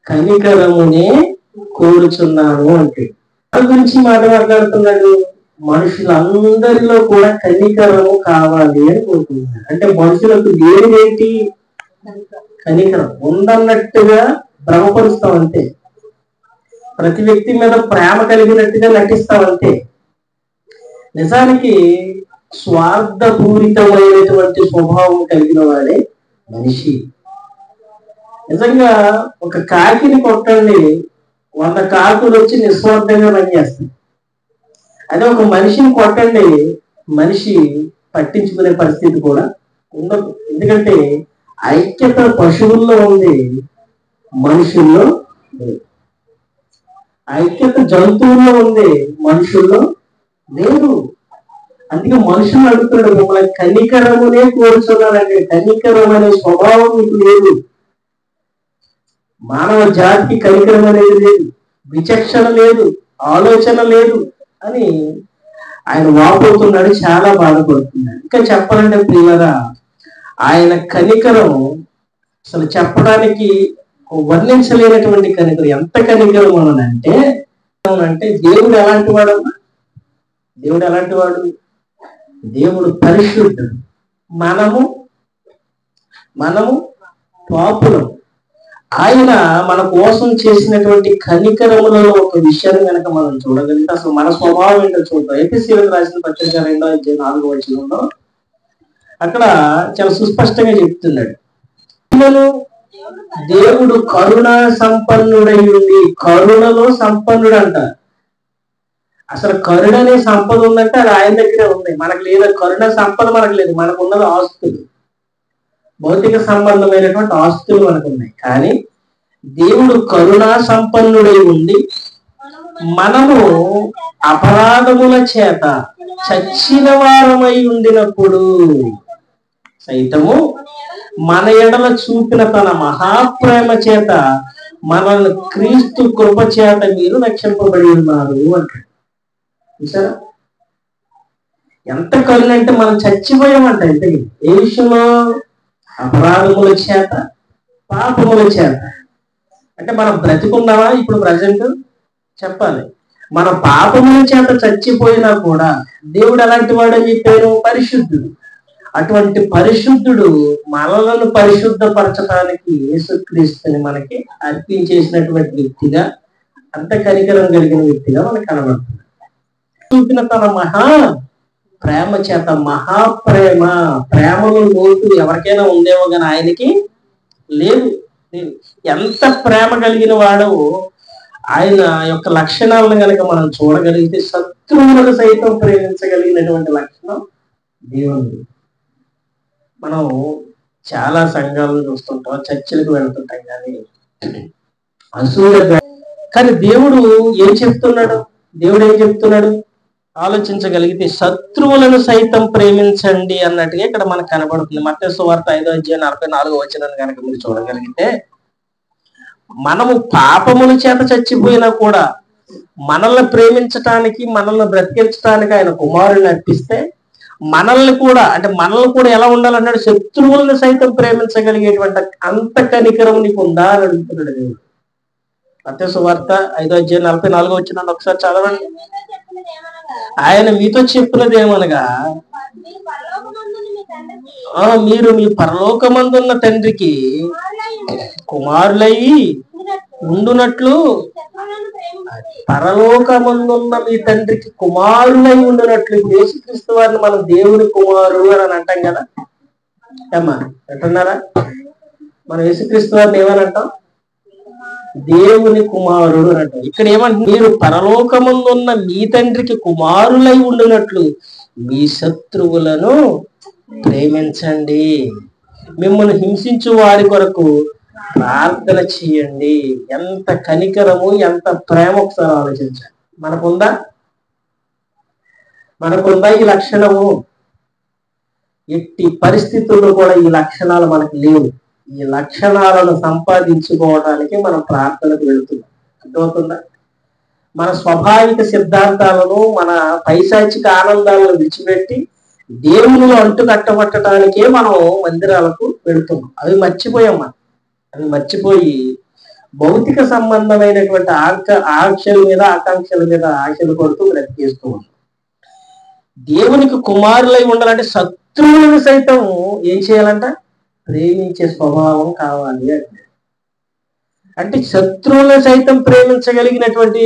కనికరమునే కోరుచున్నాను అంటే దాని గురించి మాట్లాడుతున్నాడు. మనుషులందరిలో కూడా కనికరము కావాలి అని కోరుకుంటున్నాడు. అంటే మనుషులకు ఏంటి? కనికరం ఉందన్నట్టుగా భ్రమపరుస్తాం అంతే. ప్రతి వ్యక్తి మీద ప్రేమ కలిగినట్టుగా నటిస్తాం అంతే. నిజానికి స్వార్థపూరితమైనటువంటి స్వభావం కలిగిన వాడే మనిషి. నిజంగా ఒక కాకిని కొట్టండి, 100 కాకులు వచ్చి నిస్వార్థంగా పనిచేస్తాయి. అదే ఒక మనిషిని కొట్టండి, మనిషి పట్టించుకునే పరిస్థితి కూడా ఉండదు. ఎందుకంటే ఐక్యత పశువుల్లో ఉంది, మనుషుల్లో లేదు. ఐక్యత జంతువుల్లో ఉంది, మనుషుల్లో లేదు. అందుకే మనుషులు అడుగుతాడు, మిమ్మల్ని కనికరమునే కోరుచున్నానంటే కనికరం అనే స్వభావం మీకు లేదు. మానవ జాతికి కనికరం అనేది లేదు, విచక్షణ లేదు, ఆలోచన లేదు అని ఆయన వాపోతున్నాడు, చాలా బాధపడుతున్నాడు. ఇంకా చెప్పాలంటే ప్రియులరా, ఆయన కనికరం అసలు చెప్పడానికి వర్ణించలేనటువంటి కనికరం. ఎంత కనికరం అనంటే దేవుడు ఎలాంటి వాడు? దేవుడు ఎలాంటి వాడు? దేవుడు పరిశుద్ధుడు, మనము పాపులం. ఆయన మన కోసం చేసినటువంటి కనికరములలో ఒక విషయాన్ని కనుక మనం చూడగలిగితే అసలు మన స్వభావం ఏంటో చూద్దాం. ఎఫెసీయులకు రాసిన పత్రిక 2:4 అక్కడ చాలా సుస్పష్టంగా చెప్తున్నాడు, దేవుడు కరుణ సంపన్నుడై ఉండి, కరుణలో సంపన్నుడు అంట. అసలు కరుణ అనే సంపద ఉందంటే అది ఆయన దగ్గరే ఉంది, మనకు లేదా. కరుణ సంపద మనకు లేదు, మనకు ఉన్నది ఆస్తులు, భౌతిక సంబంధమైనటువంటి ఆస్తులు మనకు ఉన్నాయి. కానీ దేవుడు కరుణా సంపన్నుడై ఉండి మనము అపరాధముల చేత చచ్చిన వారమై ఉండినప్పుడు సైతము మన ఎడల చూపిన తన మహాప్రేమ చేత మనల్ని క్రీస్తు కృప చేత మీరు రక్షింపబడి ఉన్నారు అంటాడు. చూసారా ఎంత కరుణ అంటే? మనం చచ్చిపోయామంట. ఇంతకీ ఏ విషయంలో? అపరాధముల చేత, పాపముల చేత. అంటే మనం బ్రతికున్నామా? ఇప్పుడు ప్రజెంట్ చెప్పాలి. మన పాపముల చేత చచ్చిపోయినా కూడా దేవుడు ఎలాంటి వాడని చెప్పారు? పరిశుద్ధుడు. అటువంటి పరిశుద్ధుడు మనలను పరిశుద్ధపరచడానికి యేసుక్రీస్తుని మనకి అర్పించేసినటువంటి వ్యక్తిగా, అంత కనికరం కలిగిన వ్యక్తిగా మనకు కనబడుతుంది. చూపిన తన ప్రేమ చేత, మహాప్రేమ, ప్రేమలో లోటు ఎవరికైనా ఉందేమో కానీ ఆయనకి లేదు. ఎంత ప్రేమ కలిగిన వాడో ఆయన యొక్క లక్షణాలను కనుక మనం చూడగలిగితే శత్రువులను సైతం ప్రేమించగలిగినటువంటి లక్షణం దేవుడు. మనం చాలా సంఘాలను చూస్తుంటాం, చర్చిలకు వెళ్తుంటాం, కానీ అసూయ. కానీ దేవుడు ఏం చెప్తున్నాడు? ఆలోచించగలిగితే శత్రువులను సైతం ప్రేమించండి అన్నట్టుగా ఇక్కడ మనకు కనబడుతుంది. మత్తయి సువార్త 5:44 కనుక మీరు చూడగలిగితే, మనము పాపముల చేత చచ్చిపోయినా కూడా మనల్ని ప్రేమించటానికి, మనల్ని బ్రతికించడానికి ఆయన కుమారుని అర్పిస్తే మనల్ని కూడా ఎలా ఉండాలన్నాడు? శత్రువులను సైతం ప్రేమించగలిగేటువంటి అంత కనికరం నీకు ఉందా అని అడుగుతున్నాడు దేవుడు. మత్తయి సువార్త 5:44 ఒకసారి చదవండి. ఆయన మీతో చెప్పినది ఏమనగా, మీరు మీ పరలోకమందున్న తండ్రికి కుమారులయ్యి ఉండునట్లు, పరలోకమందున్న మీ తండ్రికి కుమారులై ఉండునట్లు. ఇప్పుడు యేసుక్రీస్తు వారిని మనం దేవుని కుమారుడు అని అంటాం కదా. ఏమ్మా అంటున్నారా? మనం యేసుక్రీస్తు వారిని ఏమని అంటాం? దేవుని కుమారుడు అని అంటాం. ఇక్కడ ఏమంటే, మీరు పరలోకమందున్న మీ తండ్రికి కుమారులై ఉండునట్లు మీ శత్రువులను ప్రేమించండి, మిమ్మల్ని హింసించు వారి కొరకు ప్రార్థన చేయండి. ఎంత కనికరము, ఎంత ప్రేమ ఒకసారి ఆలోచించాలి. మనకుందా ఈ లక్షణము? ఎట్టి పరిస్థితుల్లో కూడా ఈ లక్షణాలు మనకు లేవు. ఈ లక్షణాలను సంపాదించుకోవడానికి మనం ప్రార్థనకు వెళుతున్నాం. అర్థమవుతుందా? మన స్వాభావిక సిద్ధాంతాలను, మన పైశాచిక ఆనందాలను విడిచిపెట్టి దేవునిలో అంటు కట్టబట్టడానికే మనం మందిరాలకు వెళుతున్నాం. అవి మర్చిపోయి భౌతిక సంబంధమైనటువంటి ఆకాంక్షల మీద ఆశలు కొడుతూ బ్రతికేస్తూ ఉంటాం. దేవునికి కుమారులై ఉండాలంటే శత్రువులను సైతం ఏం చేయాలంట? ప్రేమించే స్వభావం కావాలి అంటే శత్రువులను సైతం ప్రేమించగలిగినటువంటి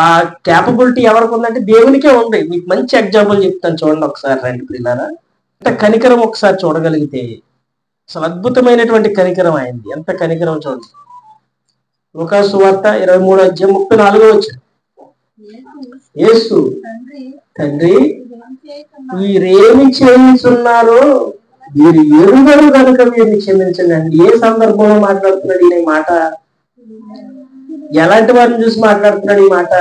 ఆ క్యాపబిలిటీ ఎవరికి ఉందంటే దేవునికే ఉంది. మీకు మంచి ఎగ్జాంపుల్ చెప్తాను, చూడండి ఒకసారి రండి పిల్లారా. ఎంత కనికరం ఒకసారి చూడగలిగితే అసలు అద్భుతమైనటువంటి కనికరం అయింది. ఎంత కనికరం చూడండి. లూకాసు సువార్త 23:34 యేసు, తండ్రి వీరేమి చేయించున్నారో వీరు ఎరుగరు కనుక వీరిని క్షమించండి. ఏ సందర్భంలో మాట్లాడుతున్నాడు ఈ మాట? ఎలాంటి వారిని చూసి మాట్లాడుతున్నాడు ఈ మాట?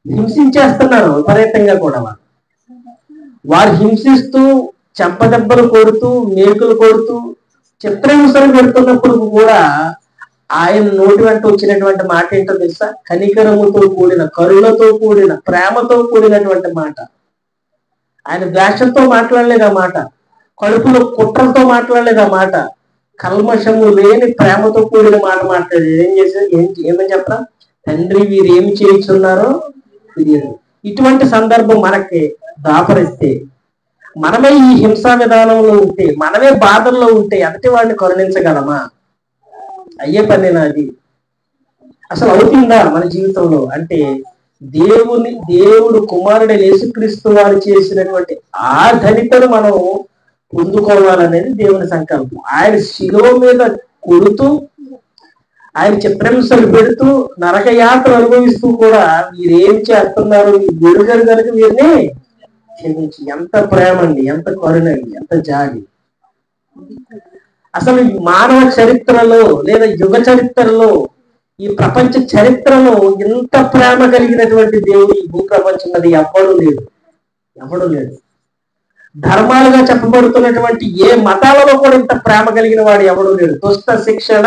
హింసించేస్తున్నారు విపరీతంగా కూడా. వారు హింసిస్తూ చెంపదెబ్బలు కొడుతూ మేకులు కొడుతూ చిత్రహింసలు పెడుతున్నప్పుడు కూడా ఆయన నోటి వెంట వచ్చినటువంటి మాట ఏంటో తెలుసా? కనికరముతో కూడిన, కరుణతో కూడిన, ప్రేమతో కూడినటువంటి మాట. ఆయన ద్వేషంతో మాట్లాడలేదు ఆ మాట, కడుపులో కుట్రలతో మాట్లాడలేదు ఆ మాట, కల్మషము లేని ప్రేమతో కూడిన మాట మాట్లాడేది. ఏమని చెప్పరా? తండ్రి వీరు ఏమి చేయించున్నారో తెలియదు. ఇటువంటి సందర్భం మనకి దాపరిస్తే, మనమే ఈ హింసా విధానంలో ఉంటే, మనమే బాధల్లో ఉంటే ఎదుటి వాడిని కరుణించగలమా? అయ్యే నాది అసలు అవుతుందా మన జీవితంలో? అంటే దేవుడు కుమారుడైన యేసుక్రీస్తు వారు చేసినటువంటి ఆ ధనికను మనం పొందుకోవాలనేది దేవుని సంకల్పం. ఆయన శిలువ మీద కొడుతూ, ఆయన చిత్రహింసలు పెడుతూ, నరకయాత్ర అనుభవిస్తూ కూడా వీరేం చేస్తున్నారు, గురుగారు కనుక వీరిని క్షమించి. ఎంత ప్రేమ అండి, ఎంత కరుణండి, ఎంత జాలి! అసలు మానవ చరిత్రలో లేదా యుగ చరిత్రలో, ఈ ప్రపంచ చరిత్రలో ఇంత ప్రేమ కలిగినటువంటి దేవుడు ఈ భూ ప్రపంచం అది ఎవ్వడూ లేడు. ధర్మాలుగా చెప్పబడుతున్నటువంటి ఏ మతాలలో కూడా ఇంత ప్రేమ కలిగిన వాడు ఎవడూ లేడు. దుష్ట శిక్షణ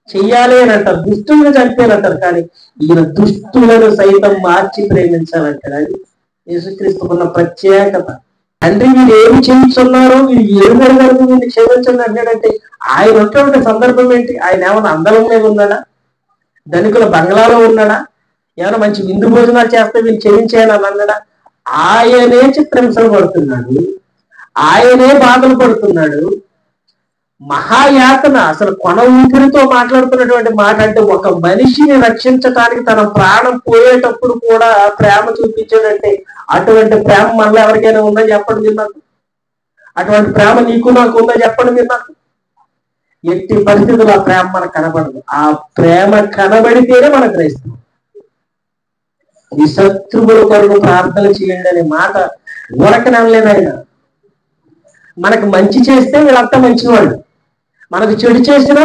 చెయ్యాలి అని అంటారు, దుష్టులను చంపేయాలంటారు, కానీ ఈయన దుష్టులను సైతం మార్చి ప్రేమించాలంటారు. అది యేసుక్రీస్తుకున్న ప్రత్యేకత. తండ్రి వీరు ఏమి చేయించున్నారో వీరు ఏడుగురు వరకు వీరిని క్షమించండి అన్నాడంటే ఆయన ఉన్నటువంటి సందర్భం ఏంటి? ఆయన ఏమైనా అందలం మీద ఉన్నాడా? ధనికుల బంగ్లాలో ఉన్నాడా? ఏమైనా మంచి విందు భోజనాలు చేస్తే వీళ్ళు క్షమించాయని అన్నాడా? ఆయనే చిత్రహింసలు పడుతున్నాడు, ఆయనే బాధలు పడుతున్నాడు. మహాయాతన, అసలు కొన ఊపిరితో మాట్లాడుతున్నటువంటి మాట. అంటే ఒక మనిషిని రక్షించడానికి తన ప్రాణం పోయేటప్పుడు కూడా ప్రేమ చూపించాడంటే అటువంటి ప్రేమ మనలో ఎవరికైనా ఉందా చెప్పండి మీరు నాకు. అటువంటి ప్రేమ నీకు నాకు ఉందా చెప్పండి మీరు నాకు. ఎట్టి పరిస్థితుల్లో ఆ ప్రేమ మనకు కనబడదు. ఆ ప్రేమ కనబడితేనే మనకు గ్రహిస్తాం. ఈ శత్రువుల కొరకు ప్రార్థన చేయండి అనే మాట ఊరకనే అనలేదు ఆయన. మనకు మంచి చేస్తే వీళ్ళంతా మంచివాళ్ళు, మనకు చెడు చేసినా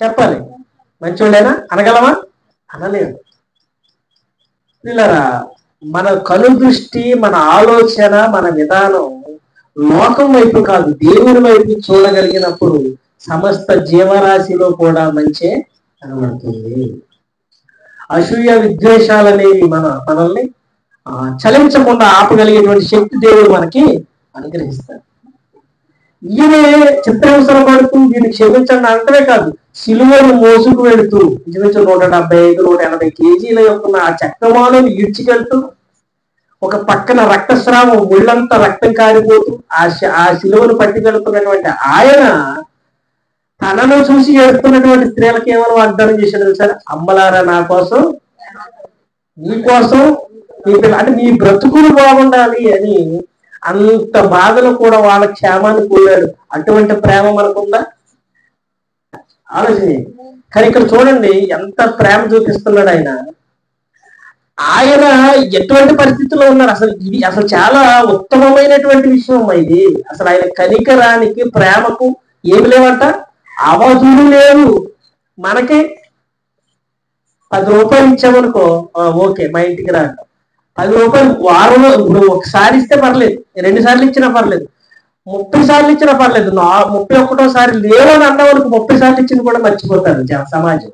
చెప్పాలి మంచివాళ్ళేనా అనగలమా? అనలేదు. పిల్లరా, మన కనుదృష్టి, మన ఆలోచన, మన విధానం లోకం వైపు కాదు దేవుని వైపు చూడగలిగినప్పుడు సమస్త జీవరాశిలో కూడా మంచే కనబడుతుంది. అసూయ విద్వేషాలనేవి మనల్ని చలించకుండా ఆపగలిగేటువంటి శక్తి దేవుడు మనకి అనుగ్రహిస్తాడు. ఈయనే చిత్రహింసలు పడుతూ దీన్ని క్షమించండి అంటమే కాదు, సిలువను మోసుకు వెళుతూ ఇంచుమించు 175-180 కేజీల యొక్క ఆ చెక్కమాలను ఈడ్చికెళ్తూ, ఒక పక్కన రక్తస్రావం, ముళ్ళంతా రక్తం కారిపోతూ ఆ సిలువను పట్టుకెళ్తున్నటువంటి ఆయన తనను చూసి ఏడుతున్నటువంటి స్త్రీలకు ఏమైనా వాగ్దానం చేశాడు సార్? అమ్మలారా, నా కోసం, నీ కోసం, అంటే మీ బ్రతుకులు బాగుండాలి అని అంత బాధలు కూడా వాళ్ళ క్షేమాన్ని కోరాడు. అటువంటి ప్రేమ మనకుందా? ఆలోచన. కానీ ఇక్కడ చూడండి ఎంత ప్రేమ చూపిస్తున్నాడు ఆయన. ఆయన ఎటువంటి పరిస్థితుల్లో ఉన్నారు? అసలు చాలా ఉత్తమమైనటువంటి విషయం ఇది. అసలు ఆయన కనికరానికి, ప్రేమకు ఏమి లేవంట, అవధులు లేవు. మనకి 10 రూపాయలు ఇచ్చామనుకో, ఓకే మా ఇంటికి రా. 10 రూపాయలు వారంలో ఇప్పుడు ఒకసారి ఇస్తే పర్లేదు, 2 సార్లు ఇచ్చినా పర్లేదు, 30 సార్లు ఇచ్చినా పర్లేదు. 31వ సారి లేవని అన్నవాళ్ళకి 30 సార్లు ఇచ్చిన కూడా మర్చిపోతారు సమాజం.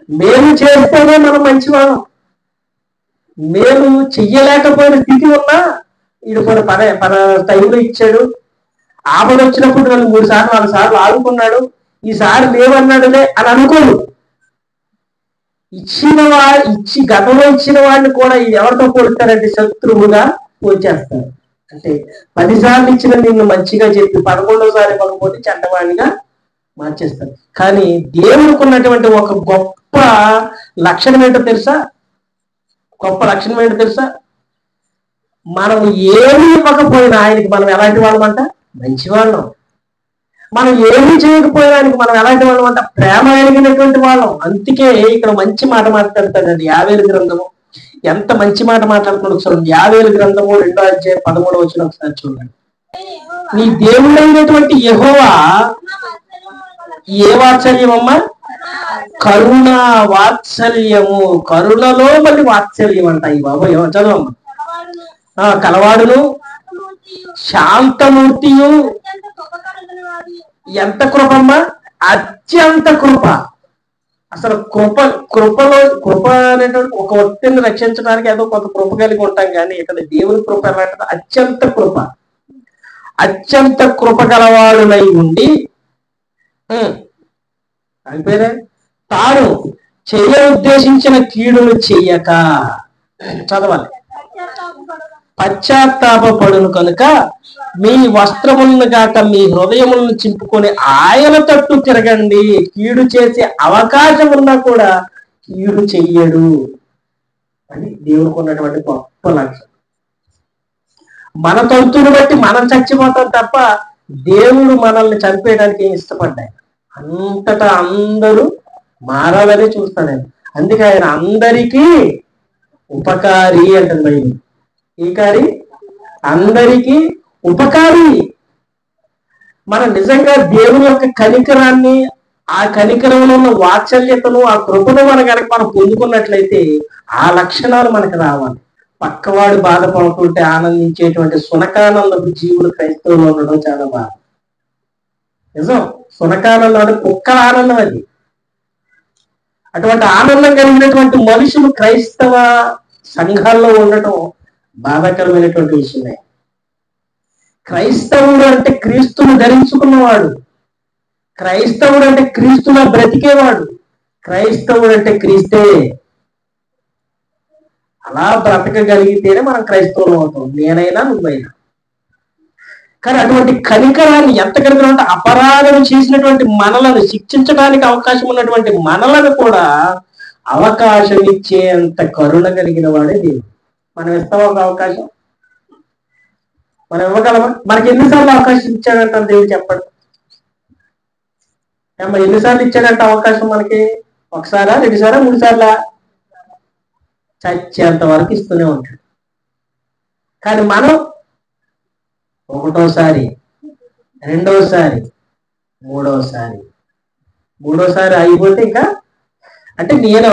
మేము చేస్తేనే మనం మంచివాళ్ళం. మేము చెయ్యలేకపోయిన స్థితి ఉన్నా వీడు పద టైంలో ఇచ్చాడు, ఆపద వచ్చినప్పుడు నన్ను 3 సార్లు 4 సార్లు ఆదుకున్నాడు, ఈసారి లేవన్నాడులే అని అనుకోడు. గతంలో ఇచ్చిన వాడిని కూడా ఎవరితో పోలుస్తారంటే శత్రువుగా పోల్చేస్తారు. అంటే 10 సార్లు ఇచ్చిన నిన్ను మంచిగా చెప్పి 11వ సారి పకపోతే చెడ్డవాడిగా మార్చేస్తారు. కానీ దేవుడికి ఉన్నటువంటి ఒక గొప్ప లక్షణం ఏంటో తెలుసా? మనం ఏమి ఇవ్వకపోయినా ఆయనకి మనం ఎలాంటి వాళ్ళమంట? మంచి వాళ్ళం. మనం ఏమి చేయకపోయినా ఆయనకి మనం ఎలాంటి వాళ్ళం అంట? ప్రేమ కలిగినటువంటి వాళ్ళం. అందుకే ఇక్కడ మంచి మాట మాట్లాడతాడండి యావేలు గ్రంథము. ఎంత మంచి మాట మాట్లాడుతున్నాడు చూడండి. యావేలు గ్రంథము 2వ అధ్యాయం 13వ వచనం ఒకసారి చూడండి. నీ దేవుడైనటువంటి యెహోవా ఏ వాత్సల్యం అమ్మా? కరుణ వాత్సల్యము. కరుణలో మళ్ళీ వాత్సల్యం అంట. ఈ బాబు చదవమ్మా. కలవాడును శాంతమూర్తియు. ఎంత కృపమ్మా? అత్యంత కృప. అసలు కృప అనేటువంటి ఒక వ్యక్తిని రక్షించడానికి ఏదో కొంత కృప కలిగి ఉంటాం, కానీ ఇక్కడ దేవుని కృప ఎలాంటిది? అత్యంత కృప. అత్యంత కృప గలవాడునై ఉండి అయిపోయారే తాను చెయ్య ఉద్దేశించిన కీడును చెయ్యక, చదవాలి, పశ్చాత్తాపడును కనుక మీ వస్త్రములను గాక మీ హృదయములను చింపుకొని ఆయన తట్టు తిరగండి. కీడు చేసే అవకాశం ఉన్నా కూడా కీడు చెయ్యడు అని దేవునికి ఉన్నటువంటి గొప్ప లక్ష్యం. మన తంతుని బట్టి మనం చచ్చిపోతాం తప్ప దేవుడు మనల్ని చంపేయడానికి ఏం ఇష్టపడ్డాయి. అంతటా అందరూ మారాలని చూస్తాడు ఆయన. అందుకే ఆయన అందరికీ ఉపకారి అంటుంది బైబిల్. ఈ కారి అందరికీ ఉపకారి. మనం నిజంగా దేవుని యొక్క కనికరాన్ని, ఆ కనికరంలో ఉన్న వాత్సల్యతను, ఆ కృపను మనం పొందుకున్నట్లయితే ఆ లక్షణాలు మనకు రావాలి. పక్కవాడు బాధపడుతుంటే ఆనందించేటువంటి సునకానందపు జీవులు క్రైస్తవులు ఉండడం చాలా బాధ. నిజం, సునకానందం అంటే కుక్కల ఆనందం అది. అటువంటి ఆనందం కలిగినటువంటి మనుషులు క్రైస్తవ సంఘాల్లో ఉండటం బాధాకరమైనటువంటి విషయమే. క్రైస్తవుడు అంటే క్రీస్తును ధరించుకున్నవాడు. క్రైస్తవుడు అంటే క్రీస్తులా బ్రతికేవాడు. క్రైస్తవుడు అంటే క్రీస్తే. అలా బ్రతకగలిగితేనే మనం క్రైస్తవులు అవుతాం, నేనైనా నువ్వైనా. కానీ అటువంటి కనికరాన్ని ఎంత కనికరం అంటే అపరాధం చేసినటువంటి మనలను శిక్షించడానికి అవకాశం ఉన్నటువంటి మనలను కూడా అవకాశం ఇచ్చేంత కరుణ కలిగిన వాడే దేవుడు. మనం ఇస్తాం ఒక అవకాశం? మనం ఇవ్వగలమా? మనకి ఎన్నిసార్లు అవకాశం ఇచ్చాడంట దేవుడు చెప్పండి. ఎన్నిసార్లు ఇచ్చాడంట అవకాశం మనకి? ఒకసారా, 2 సార్లా, 3 సార్లా? చచ్చేంత వరకు ఇస్తూనే ఉంటాడు. కానీ మనం 1వ సారి, 2వ సారి, 3వ సారి అయిపోతే ఇంకా అంటే నేను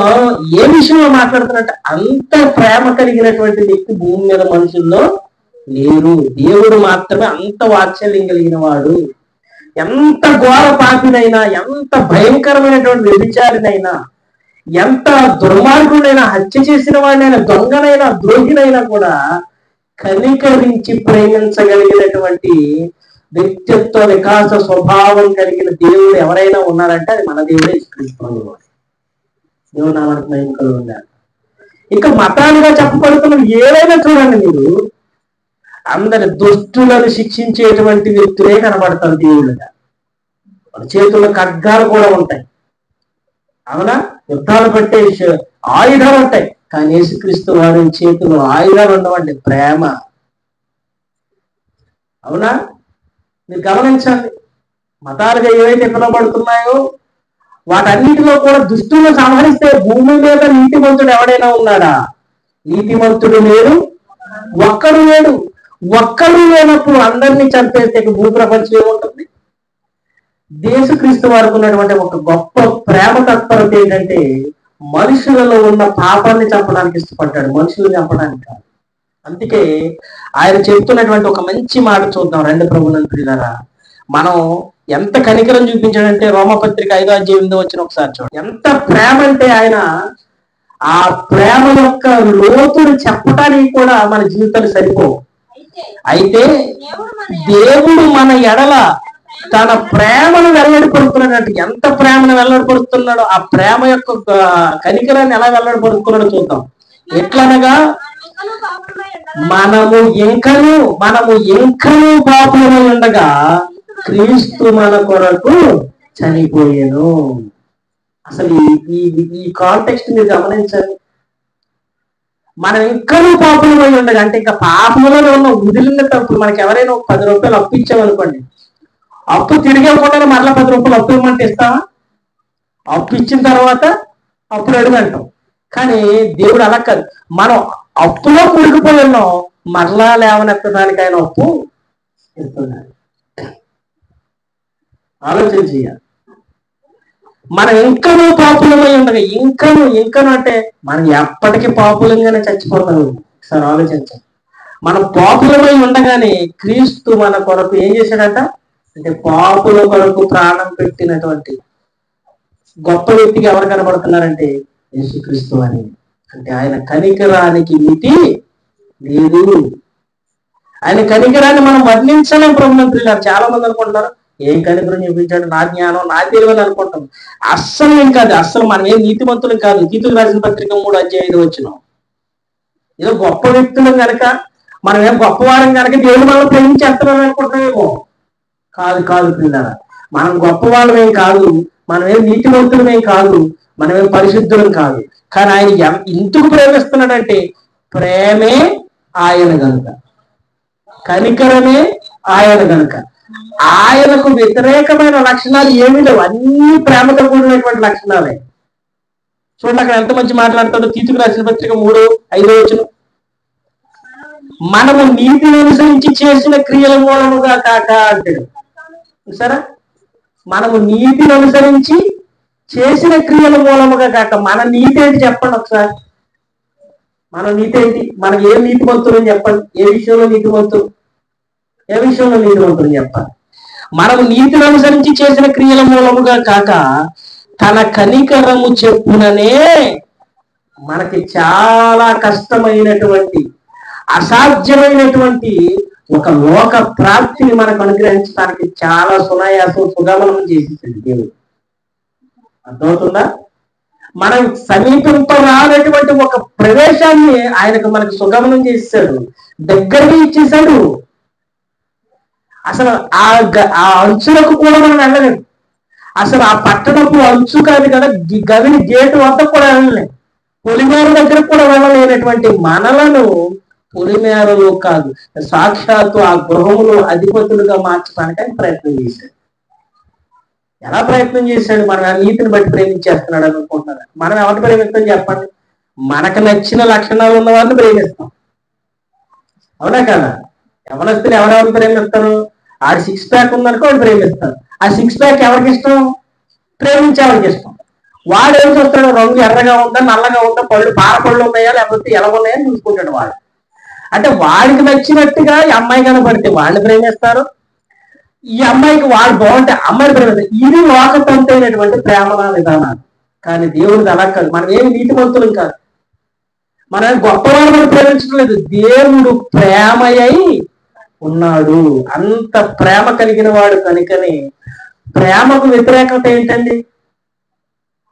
ఏ విషయంలో మాట్లాడుతున్నట్టు అంత ప్రేమ కలిగినటువంటి వ్యక్తి భూమి మీద మనుషుల్లో లేరు. దేవుడు మాత్రమే అంత వాత్సల్యం కలిగిన వాడు. ఎంత ఘోర పాపినైనా, ఎంత భయంకరమైనటువంటి వ్యభిచారినైనా, ఎంత దుర్మార్గుడైనా, హత్య చేసిన వాడినైనా, దొంగనైనా, ద్రోహినైనా కూడా కనికరించి ప్రేమించగలిగినటువంటి వ్యక్తిత్వ వికాస స్వభావం కలిగిన దేవుడు ఎవరైనా ఉన్నారంటే అది మన దేవుడే యేసుక్రీస్తు. దేవుడు నామానికి మహిమ కలుగును. ఇంకా మతాలుగా చెప్పబడుతున్న ఏదైనా చూడండి మీరు, అందరి దుష్టులను శిక్షించేటువంటి వ్యక్తులే కనబడతారు దేవుళ్ళుగా. వాళ్ళ చేతుల్లో ఖడ్గాలు కూడా ఉంటాయి, అవునా? యుద్ధాలు పట్టే ఆయుధాలు ఉంటాయి. కానీ యేసుక్రీస్తు వారి చేతుల్లో ఆయుధాలు ఉండవండి, ప్రేమ. అవునా? మీరు గమనించండి, మతాలుగా ఏవైతే పిలువబడుతున్నాయో వాటన్నిటిలో కూడా దుష్టులను సంహరిస్తే భూమి మీద నీతిమంతుడు ఎవడైనా ఉన్నాడా? నీతిమంతుడు లేడు, ఒక్కడు లేడు. ఒక్కడు లేనప్పుడు అందరినీ చంపేస్తే భూప్రపంచం ఏముంటుంది? యేసుక్రీస్తు వారికి ఉన్నటువంటి ఒక గొప్ప ప్రేమ తత్పరత ఏంటంటే మనుషులలో ఉన్న పాపాన్ని చంపడానికి ఇష్టపడ్డాడు, మనుషులను చంపడానికి కాదు. అందుకే ఆయన చెప్తున్నటువంటి ఒక మంచి మాట చూద్దాం రండి ప్రభువుని ప్రియులారా. మనం ఎంత కనికరం చూపించాడంటే రోమపత్రిక 5వ అధ్యాయం 8వ వచనం ఒకసారి చూడండి. ఎంత ప్రేమ అంటే ఆయన ఆ ప్రేమ యొక్క లోతును చెప్పడానికి కూడా మన జీవితాలు సరిపోవు. అయితే దేవుడు మన ఎడల తన ప్రేమను వెల్లడిపరుస్తున్నాడు. ఎంత ప్రేమను వెల్లడిపరుస్తున్నాడో ఆ ప్రేమ యొక్క కనికరాన్ని ఎలా వెల్లడిపరుస్తున్నాడో చూద్దాం. ఎట్లనగా మనము ఇంకను పాపులమై ఉండగా క్రీస్తు మన కొరకు చనిపోయాను. అసలు ఈ కాంటెక్స్ట్ మీరు గమనించండి. మనం ఇంకనూ పాపులమై ఉండగా అంటే ఇంకా పాపంలోనే ఉన్న వదిలిన తప్పుడు మనకి ఎవరైనా 10 రూపాయలు అప్పు ఇచ్చామనుకోండి, అప్పు తిరిగి ఇవ్వకుండానే మరలా 10 రూపాయలు అప్పు ఇవ్వమంటే ఇస్తావా? అప్పు ఇచ్చిన తర్వాత అప్పుడు అడుగంటాం. కానీ దేవుడు అలా కాదు. మనం అప్పులో మురిగిపోయి ఉన్నాం, మరలా లేవనెత్తడానికి ఆయన అప్పు ఇస్తున్నాడు. ఆలోచన చేయాలి. మనం ఇంకనూ పాపులమై ఉండగా ఇంకను అంటే మనం ఎప్పటికీ పాపులంగానే చచ్చిపోతాం. ఒకసారి ఆలోచించాలి. మనం పాపులమై ఉండగానే క్రీస్తు మన కొరకు ఏం చేశాడట అంటే పాపుల కొరకు ప్రాణం పెట్టినటువంటి గొప్ప వ్యక్తికి ఎవరు కనబడుతున్నారంటే యేసుక్రీస్తు అని. అంటే ఆయన కనికరానికి మితి లేదు. ఆయన కనికరాన్ని మనం వర్ణించలేం. ప్రభుత్వం చాలా మంది అనుకుంటున్నారు ఏం కనికరం చూపించాడు, నా జ్ఞానం నా తెలివి అని అనుకుంటాం. అస్సలు ఏం కాదు. అస్సలు మనం ఏం నీతిమంతులం కాదు. తీతుకు రాసిన పత్రిక 3:5 ఏదో గొప్ప వ్యక్తులం కనుక, మనం ఏం గొప్పవారం కనుక దేవుడు మనం ప్రేమించేస్తున్నాం అనుకుంటున్నామేమో. కాదు పిల్లరా, మనం గొప్పవాళ్ళమేం కాదు, మనం ఏం నీతిమంతులమేం కాదు, మనం ఏం పరిశుద్ధులం కాదు. కానీ ఆయన ఎందుకు ప్రేమిస్తున్నాడంటే ప్రేమే ఆయన గనుక, కనికరమే ఆయన గనుక. ఆయనకు వ్యతిరేకమైన లక్షణాలు ఏమీ లేవు, అన్ని ప్రేమతో కూడినటువంటి లక్షణాలే. చూడండి అక్కడ ఎంత మంచి మాట్లాడతాడో. తీతుకు రాసిన పత్రిక 3:5 మనము నీతిని అనుసరించి చేసిన క్రియల మూలముగా కాక అంటాడు. సరే, మనము నీతిని అనుసరించి చేసిన క్రియల మూలముగా కాక. మన నీతి ఏంటి చెప్పండి ఒకసారి. మన నీతి ఏంటి? మనం ఏ నీతిమంతులు అని చెప్పండి. ఏ విషయంలో నీతిమంతులు చెప్పాలి. మనము నీతిని అనుసరించి చేసిన క్రియల మూలముగా కాక తన కనికరము చెప్పుననే మనకి చాలా కష్టమైనటువంటి అసాధ్యమైనటువంటి ఒక లోక ప్రాప్తిని మనకు అనుగ్రహించడానికి చాలా సునాయాసం సుగమనం చేసేసాడు దేవుడు. అర్థమవుతుందా? మనం సమీపింపరానటువంటి ఒక ప్రవేశాన్ని ఆయనకు మనకు సుగమనం చేశాడు, దగ్గరగా ఇచ్చేశాడు. అసలు ఆ అంచులకు కూడా మనం వెళ్ళలేము. అసలు ఆ పట్టణపు అంచు కాదు కదా, గవిని గేటు వద్ద కూడా వెళ్ళలేము. పొలిమేర దగ్గర కూడా వెళ్ళలేనటువంటి మనలను పొలిమేరలో కాదు, సాక్షాత్తు ఆ గృహములో అధిపతులుగా మార్చడానికి ఆయన ప్రయత్నం చేశాడు. ఎలా ప్రయత్నం చేశాడు? మనం ఆ నీతిని బట్టి ప్రేమించేస్తున్నాడు అనుకుంటున్నారు. మనం ఎవరిని ప్రేమిస్తాం చెప్పండి? మనకు నచ్చిన లక్షణాలు ఉన్న వారిని ప్రేమిస్తాం, అవునా కదా? ఎవరిని ఎవరెవరిని ప్రేమిస్తారు? ఆ 6 ప్యాక్ ఉందనుకో వాడు ప్రేమిస్తారు. ఆ 6 ప్యాక్ ఎవరికి ఇష్టం? ప్రేమించే వాడికి ఇష్టం. వాడు ఏం చూస్తాడు? రంగు ఎర్రగా ఉందా, నల్లగా ఉందా, పారపళ్ళు ఉన్నాయా, లేకపోతే ఎలా ఉన్నాయా చూసుకుంటాడు వాడు. అంటే వాడికి నచ్చినట్టుగా ఈ అమ్మాయి కనబడితే వాడిని ప్రేమిస్తారు, ఈ అమ్మాయికి వాడు బాగుంటే అమ్మాయిని ప్రేమిస్తారు. ఇది లోకతంతైనటువంటి ప్రేమ విధానాలు. కానీ దేవుడికి అలా కాదు. మనం ఏమి నీతిమంతులం కాదు, మనం గొప్పవాళ్ళని ప్రేమించడం లేదు. దేవుడు ప్రేమయ్యి ఉన్నాడు. అంత ప్రేమ కలిగిన వాడు కనుకని. ప్రేమకు వ్యతిరేకత ఏంటండి?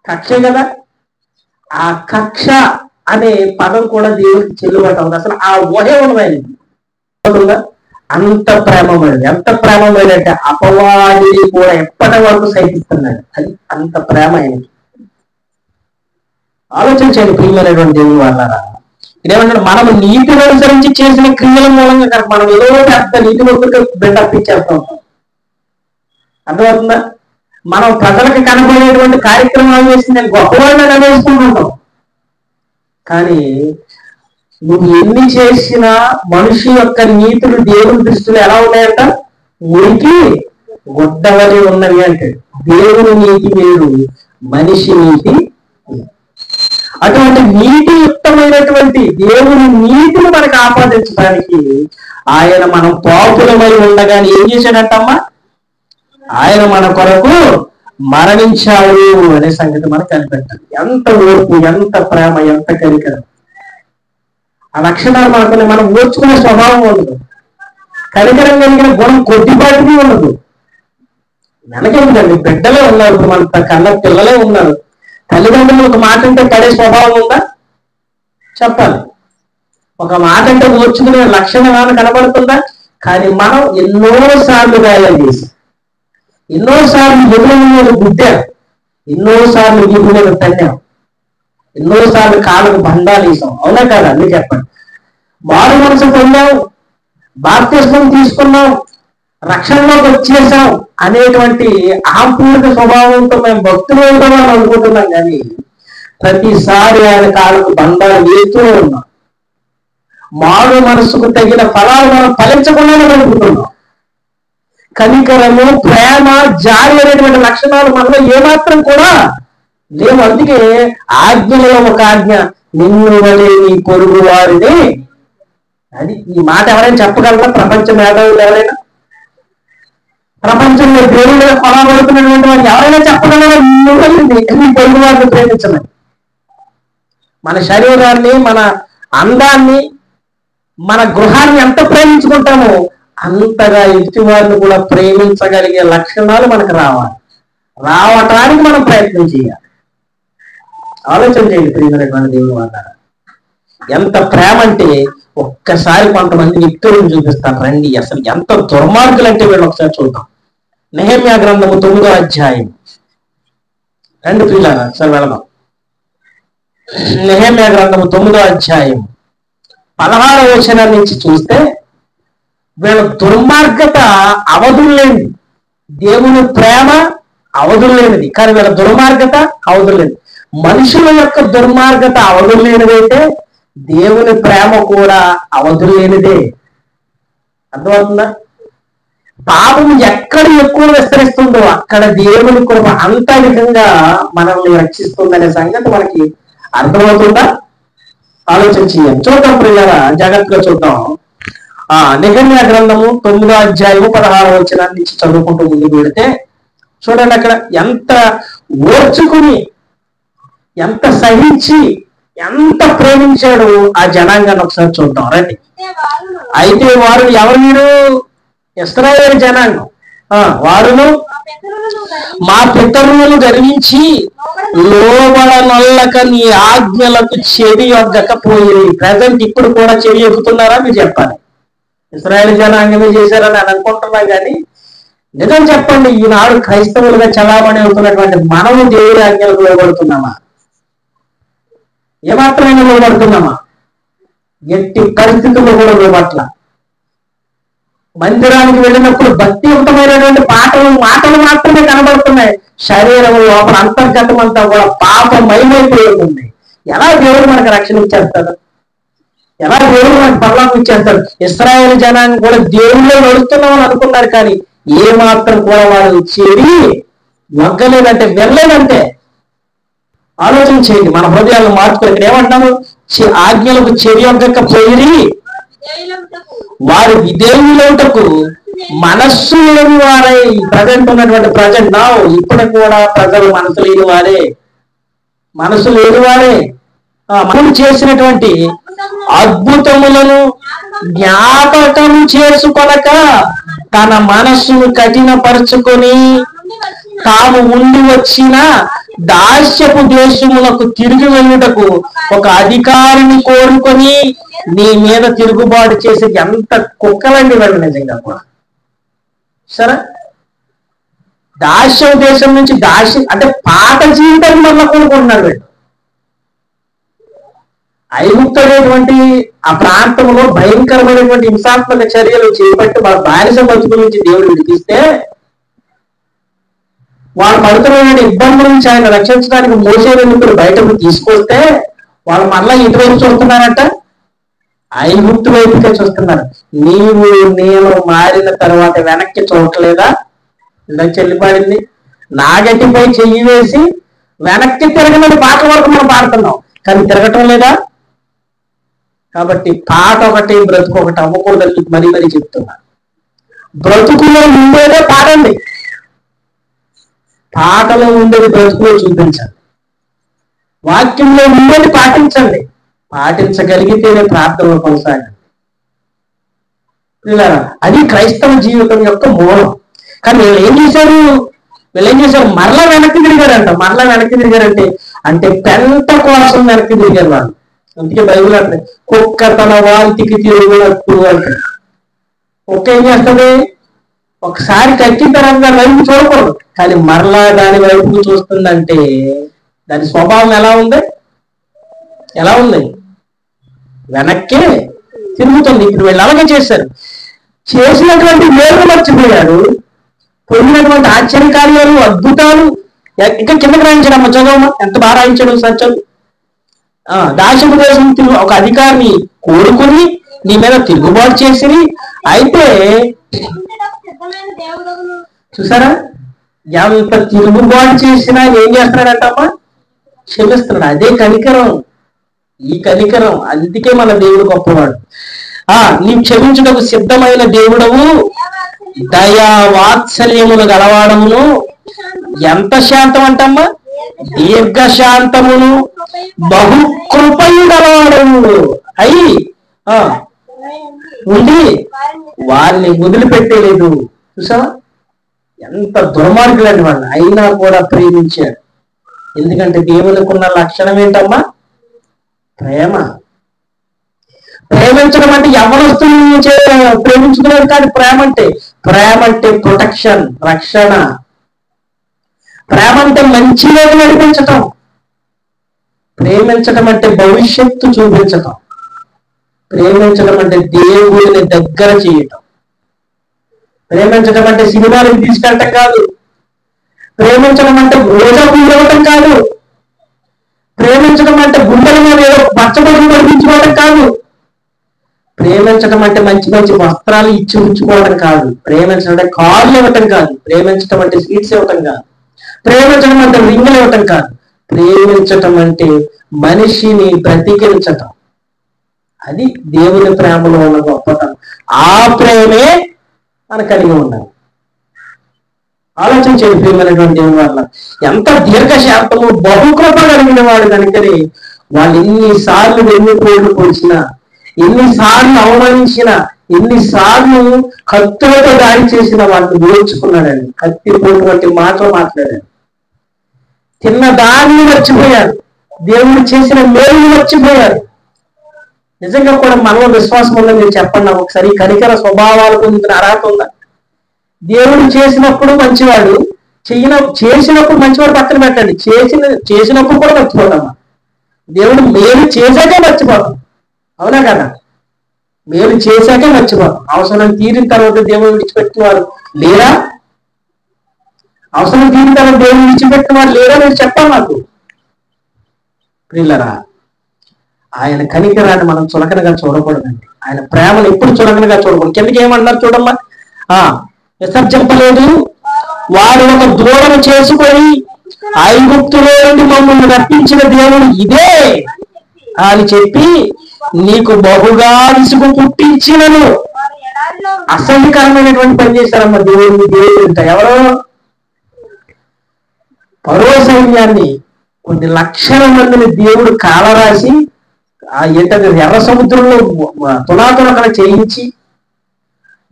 కక్ష కదా. ఆ కక్ష అనే పదం కూడా దేవుడికి చెల్లుబాటు అవుతుంది. అసలు ఆ ఊహే ఉన్నది. అంత ప్రేమమైనది. ఎంత ప్రేమమైనది అంటే అపవాదిని కూడా ఎప్పటి వరకు సైకిస్తున్నాడు. అది అంత ప్రేమ ఆయనకి. ఆలోచించండి ప్రియమైనటువంటి దేవుని వాళ్ళారా. ఇదేమంటాడు? మనము నీతిని అనుసరించి చేసిన క్రియల మూలంగా కనుక మనం ఏదో పెద్ద నీతి వస్తువుకి బిల్డప్ ఇచ్చేస్తాం. అర్థమవుతుందా? మనం ప్రజలకు కనబడేటువంటి కార్యక్రమాలు చేసి నేను గొప్పవాడిని అనేసుకుంటుంటాం. కానీ నువ్వు ఎన్ని చేసినా మనిషి యొక్క నీతులు దేవుని దృష్టిలో ఎలా ఉన్నాయంట? మురికి గుడ్డవని ఉన్నవి అంటే. దేవుని నీతి వేరు, మనిషి నీతి. అటువంటి నీతియుక్తమైనటువంటి దేవుని నీతిని మనకు ఆపాదించడానికి ఆయన మనం పాపులమై ఉండగానే ఏం చేశాడంటమ్మా? ఆయన మన కొరకు మరణించాడు అనే సంగతి మనకు కనిపెట్టాలి. ఎంత ఓర్పు, ఎంత ప్రేమ, ఎంత కనికరం. ఆ లక్షణాలు మనకు మనం ఓర్చుకునే స్వభావం ఉండదు. కనికరం కలిగిన గుణం కొద్దిపాటికి ఉండదు. వెనకెందుకండి, బిడ్డలే ఉన్నారు, ఇప్పుడు మన కన్న పిల్లలే ఉన్నారు. తల్లిదండ్రులు ఒక మాట అంటే పడే స్వభావం ఉందా? చెప్పాలి. ఒక మాట అంటే ఓర్చుకునే లక్షణం ఏమైనా కనబడుతుందా? కానీ మనం ఎన్నోసార్లు గాయాలు చేసి, ఎన్నోసార్లు ఎదురు మీద గుద్దాం, ఎన్నోసార్లు వీధి మీద తన్నాం, ఎన్నోసార్లు కాళ్ళకు బంధాలు వేసాం. అవునా కాదా? అన్నీ చెప్పండి. మారు మనసు పొందాం, బాప్తిస్మం తీసుకున్నాం, రక్షణలోకి వచ్చేసాం అనేటువంటి ఆంపూర్ణ స్వభావంతో మేము భక్తులు ఉంటామని అనుకుంటున్నాం. కానీ ప్రతిసారి ఆయన కాళ్ళకు బంధాలు వేస్తూ ఉన్నాం. మారు మనసుకు తగిన ఫలాలు మనం ఫలించకుండానే అనుకుంటున్నాం. కనికరము, ప్రేమ, జాలి అనేటువంటి లక్షణాలు మనలో ఏమాత్రం కూడా లేవు. అందుకే ఆజ్ఞలో ఒక ఆజ్ఞ, నిన్ను వలె నీ పొరుగు వారిని. అది ఈ మాట ఎవరైనా చెప్పగలరా? ప్రపంచ మేధావులు ఎవరైనా, ప్రపంచంలో దేవుళ్ళ కొనబడుతున్నటువంటి వారు ఎవరైనా చెప్పగలరా? నీ పొరుగు వారిని ప్రేమించమని. మన శరీరాన్ని, మన అందాన్ని, మన గృహాన్ని ఎంత ప్రేమించుకుంటామో అంతగా ఎదుటి వారిని కూడా ప్రేమించగలిగే లక్షణాలు మనకు రావాలి. రావటానికి మనం ప్రయత్నం చేయాలి. ఆలోచన చేయండి ప్రియమైనటువంటి దేవుని వల్ల ఎంత ప్రేమ అంటే, ఒక్కసారి కొంతమంది వ్యక్తులను చూపిస్తాను రండి. అసలు ఎంత దుర్మార్గులు అంటే వీళ్ళు ఒకసారి చూద్దాం. నెహెమ్యా గ్రంథము 9వ అధ్యాయం. రండి ప్రియులారా, ఒకసారి వెళదాం. నెహెమ్యా గ్రంథము 9వ అధ్యాయం 16వ వచనం నుంచి చూస్తే, వీళ్ళ దుర్మార్గత అవధులు లేనిది, దేవుని ప్రేమ అవధులు లేనిది, కానీ వీళ్ళ దుర్మార్గత అవధులు లేనిది. మనుషుల యొక్క దుర్మార్గత అవధులు లేనిదైతే దేవుని ప్రేమ కూడా అవధులు లేనిదే. అర్థమవుతుందా? పాపం ఎక్కడ ఎక్కువ విస్తరిస్తుందో అక్కడ దేవుని కృప అంతరికంగా మనల్ని రక్షిస్తుందనే సంగతి మనకి అర్థమవుతుందా? ఆలోచన చేయాలి. చూద్దాం ప్రియులారా, జాగ్రత్తగా చూద్దాం. నెహెమ్యా గ్రంథము 9వ అధ్యాయము 16వ వచనం నుంచి చదువుకుంటూ ముందుకు వెళితే చూడండి, అక్కడ ఎంత ఓర్చుకుని, ఎంత సహించి, ఎంత ప్రేమించాడు ఆ జనాంగాన్ని ఒకసారి చూద్దాం రండి. అయితే వారు ఎవరు? వీరు ఇశ్రాయేలు జనాంగం. వారును మా పితరులను గర్వించి లోబడనొల్లక నీ ఆజ్ఞలకు చెవి యొగ్గకపోయి. ప్రజెంట్ ఇప్పుడు కూడా చెవి ఎక్కుతున్నారా? మీరు చెప్పాలి. ఇశ్రాయేలు జనాంగమే చేశారని అని అనుకుంటున్నాం. కానీ నిజం చెప్పండి, ఈనాడు క్రైస్తవులుగా చలామణి అవుతున్నటువంటి మనము దేవుడి ఆజ్ఞలకు లోబడుతున్నామా? ఏమాత్రమైనా లోబడుతున్నామా? ఎట్టి పరిస్థితుల్లో కూడా లోబట్ల. మందిరానికి వెళ్ళినప్పుడు భక్తియుక్తమైనటువంటి మాటలు మాత్రమే కనబడుతున్నాయి. శరీరం లోపల అంతర్గతం అంతా కూడా పాపమయమైపోతుంది. ఎలా దేవుడు మనకు రక్షణ ఇచ్చేస్తాడు? ఎలా దేవుడు మనకు పరలోకం ఇచ్చేస్తాడు? ఇశ్రాయేలు జనాన్ని కూడా దేవుళ్ళో నడుస్తున్నామని అనుకున్నారు, కానీ ఏ మాత్రం కూడా వాళ్ళు చెవి మొగ్గలేదంటే, వెళ్ళలేదంటే. ఆలోచన చేయండి, మన హృదయాలను మార్చుకో. ఇక్కడ ఏమంటాము? ఆజ్ఞలకు చెవి యొగ్గకపోయి వారు విధేయులవుటకు మనస్సు లేని వారే. ప్రజెంట్ ఉన్నటువంటి ప్రజెంట్ ఇప్పుడు కూడా ప్రజలు మనసు లేని వారే, మనసు లేని వారే. మనం చేసినటువంటి అద్భుతములను జ్ఞాపకం చేసుకొనక తన మనస్సును కఠినపరుచుకొని తాము ఉండి వచ్చిన దాస్యపు దేశములకు తిరిగి వెళ్ళుటకు ఒక అధికారిని కోరుకొని నీ మీద తిరుగుబాటు చేసే ఎంత కుక్కలండి వాళ్ళు నిజంగా కూడా. సరే, దాస్యం దేశం నుంచి దాస్యం అంటే పాత జీవితాన్ని మళ్ళీ కోరుకుంటున్నారు వీళ్ళు. ఐగుప్తమైనటువంటి ఆ ప్రాంతంలో భయంకరమైనటువంటి హింసాత్మక చర్యలు చేపట్టి వాళ్ళ బానిస బతుకుల నుంచి దేవుడు విడిపిస్తే, వాళ్ళు పడుతున్న ఇబ్బందుల నుంచి ఆయన రక్షించడానికి మోసే వెనుకలు బయటకు తీసుకొస్తే వాళ్ళు మళ్ళా ఇటువైపు చూస్తున్నారట, ఐగుప్తు వైపుకే చూస్తున్నారు. నీవు నేను మారిన తర్వాత వెనక్కి చూడలేదా? ఇలా చెల్లిపడింది. నాగటిపై చెయ్యి వేసి వెనక్కి తిరగని పాట వరకు మనం పాడుతున్నాం, కానీ తిరగటం లేదా? కాబట్టి పాట ఒకటి, బ్రతుకు ఒకటి అవ్వకూడదని మరీ మరీ చెప్తున్నా. బ్రతుకులో ఉండేదే పాడండి, పాటలో ఉండేది బ్రతుకులో చూపించండి, వాక్యంలో ఉండేది పాటించండి. పాటించగలిగితేనే ప్రార్థనలో కొనసాగండి. అది క్రైస్తవ జీవితం యొక్క మూలం. కానీ వీళ్ళు ఏం చేశారు? వీళ్ళు ఏం చేశారు? మరలా వెనక్కి తిరిగారంట. మరలా వెనక్కి తిరిగారంటే అంటే పెంట కోసం వెనక్కి తిరిగారు వాళ్ళు. అందుకే బైబిల్ అంటే కుక్క తన వాంతికి తిరుగునట్టు అంటే. కుక్క ఏం చేస్తుంది? ఒకసారి కక్కిన తర్వాత దాని వైపు చూడకూడదు, కానీ మరలా దాని వైపు చూస్తుందంటే దాని స్వభావం ఎలా ఉంది? ఎలా ఉంది? వెనక్కి తిరుగుతుంది. ఇప్పుడు వీళ్ళు అలాగే చేశారు. చేసినటువంటి మేలు మర్చిపోయారు, పొందినటువంటి ఆశ్చర్యకార్యాలు, అద్భుతాలు. ఇంకా కిందకి రాయించాడమ్మ, చదవమ్మ, ఎంత బాగా రాయించాడు సత్యం. దాశపు దేశం ఒక అధికారిని కోరుకుని నీ మీద తిరుగుబాటు చేసి, అయితే చూసారా ఎంత తిరుగుబాటు చేసినా ఏం చేస్తున్నాడంటమ్మా? క్షమిస్తున్నాడు. అదే కనికరం, ఈ కనికరం. అందుకే మన దేవుడు గొప్పవాడు. నీవు క్షమించుటకు సిద్ధమైన దేవుడవు, దయా వాత్సల్యములు గలవాడమును, ఎంత శాంతం అంటమ్మా? దీర్ఘశాంతమును బహు కృపయు గలవాడము అయి ఉండి వారిని వదిలిపెట్టలేదు. చూసావా ఎంత దుర్మార్గులని వాళ్ళు, అయినా కూడా ప్రేమించాడు. ఎందుకంటే దేవునికి ఉన్న లక్షణం ఏంటమ్మా? ప్రేమ. ప్రేమించడం అంటే యవ్వనస్తుల్ని ప్రేమించుకునేది కాదు. ప్రేమ అంటే ప్రొటెక్షన్, రక్షణ. ప్రేమ అంటే మంచిలోకి నడిపించటం. ప్రేమించడం అంటే భవిష్యత్తు చూపించటం. ప్రేమించడం అంటే దేవుడిని దగ్గర చేయటం. ప్రేమించడం అంటే సినిమాలకు తీసుకెళ్ళటం కాదు. ప్రేమించడం అంటే రోజా పూజవటం కాదు. ప్రేమించడం అంటే గుండెల మీద ఏదో పచ్చబొట్టు పడిపించుకోవడం కాదు. ప్రేమించడం అంటే మంచి మంచి వస్త్రాలు ఇచ్చి ఉంచుకోవడం కాదు. ప్రేమించడం అంటే కార్లు ఇవ్వటం కాదు. ప్రేమించడం అంటే సీట్స్ ఇవ్వటం కాదు. ప్రేమించడం అంటే రింగులు ఇవ్వటం కాదు. ప్రేమించటం అంటే మనిషిని బ్రతికించటం. అది దేవుని ప్రేమలో ఉన్న గొప్పతనం. ఆ ప్రేమే మనం కలిగి ఉండాలి. ఆలోచన చేయి ప్రియమైనటువంటి దేవుని వల్ల ఎంత దీర్ఘశాంతము బహుకృప కలిగిన వాడు కనుకని వాళ్ళు ఎన్నిసార్లు వెన్నుపోటు పొడిచినా, ఎన్నిసార్లు అవమానించినా, ఎన్నిసార్లు కత్తులతో దాడి చేసిన వాళ్ళని ఓర్చుకున్నాడండి. కత్తిపోటు వంటి మాటలు మాట్లాడాడు. తిన్న దాన్ని మర్చిపోయాడు, దేవుడు చేసిన మేలు మర్చిపోయాడు. నిజంగా కూడా మనలో విశ్వాసం ఉందని మీరు చెప్పండి నాకు ఒకసారి. కనికర స్వభావాలు పొందిన అర్హత ఉందా? దేవుడు చేసినప్పుడు మంచివాడు, చేసినప్పుడు మంచివాడు పక్కన పెట్టండి. చేసినప్పుడు కూడా మర్చిపోతామా? దేవుడు మేలు చేశాకే మర్చిపోతాం, అవునా కదా? మేలు చేశాకే మర్చిపోతాం. అవసరం తీరిన తర్వాత దేవుడు విడిచిపెట్టిన వారు లేరా? అవసరం తీరిన తర్వాత దేవుడు విడిచిపెట్టిన వారు లేరా? మీరు చెప్పాలి నాకు. ప్రియులరా, ఆయన కనికరాన్ని మనం చులకనగా చూడకూడదండి. ఆయన ప్రేమను ఎప్పుడు చులకనగా చూడకూడదు. కిందకి ఏమన్నారు చూడమ్మా? విసర్జింపలేదు. వాడు ఒక దూడను చేసుకొని ఐగుప్తులో నుండి మమ్మల్ని రప్పించిన దేవుడు ఇదే అని చెప్పి నీకు బహుగా విసుగు పుట్టించినను. అసహ్యకరమైనటువంటి పని చేశారమ్మా దేవుడు. ఎవరో పరో సైన్యాన్ని, కొన్ని లక్షల మందిని దేవుడు కాలరాసి ఏంటంటే ఎర్ర సముద్రంలో తునాతునకన చేయించి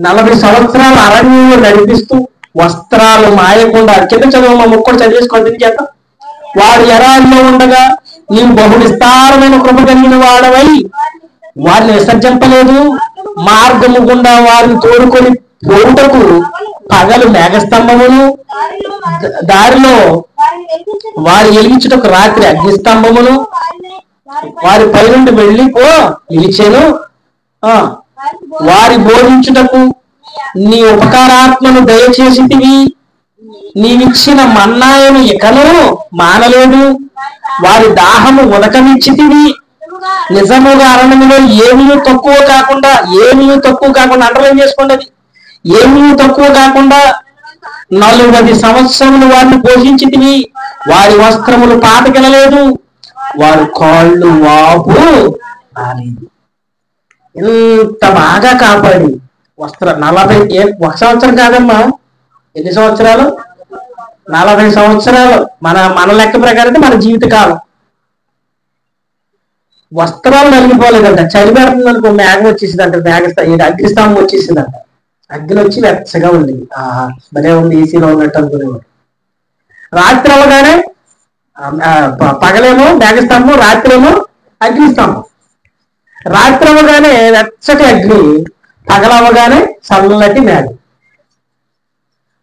40 సంవత్సరాల అరణ్యంలో నడిపిస్తూ వస్త్రాలు మాయకుండా, కింద చదువు మా ముక్కడు చదివేసుకోండి చేత, వాడు ఎరాల్లో ఉండగా నీవు బహు విస్తారమైన కృప కలిగిన వాడవై వారిని విసర్జింపలేదు. మార్గము గుండా వారిని తోడుకొని పోవుటకు పగలు మేఘస్తంభమును, దారిలో వారి ఎలిగించుటకు రాత్రి అగ్నిస్తంభమును వారి పై నుండి వెళ్ళిపో నిలిచెను. వారి బోధించుటకు నీ ఉపకారాత్మను దయచేసితివి. నీవిచ్చిన మన్నాయను ఇకను మానలేదు. వారి దాహము ఉదకమిచ్చితివి. నిజముగా అరణ్యములో ఏమీ తక్కువ కాకుండా అండర్లైన్ చేసుకోండి, అది ఏమీ తక్కువ కాకుండా 40 సంవత్సరములు వారిని పోషించితివి. వారి వస్త్రములు పాతకెళ్ళలేదు, వారి కాళ్ళు వాపు రాలేదు. ఎంత బాగా కాపాడి వస్త్ర 1 సంవత్సరం కాదమ్మా, ఎన్ని సంవత్సరాలు? 40 సంవత్సరాలు. మన లెక్క ప్రకారం మన జీవితకాలం. వస్త్రాలు నలిగిపోలేదంట. చలి పెడుతుంది అనుకో, మేఘం వచ్చేసిందంట, అగ్నిస్తంభం వచ్చేసిందంట. అగ్ని వచ్చి వెచ్చగా ఉంది. భలే ఉంది, ఏసీలో ఉన్నట్టు అనుకునేవాడు. రాత్రి అవగానే పగలేమో మేఘస్తంభం, రాత్రి ఏమో అగ్నిస్తంభం. రాత్రి అవగానే వెచ్చటి అగ్ని, పగలవగానే చల్లటి మేఘం.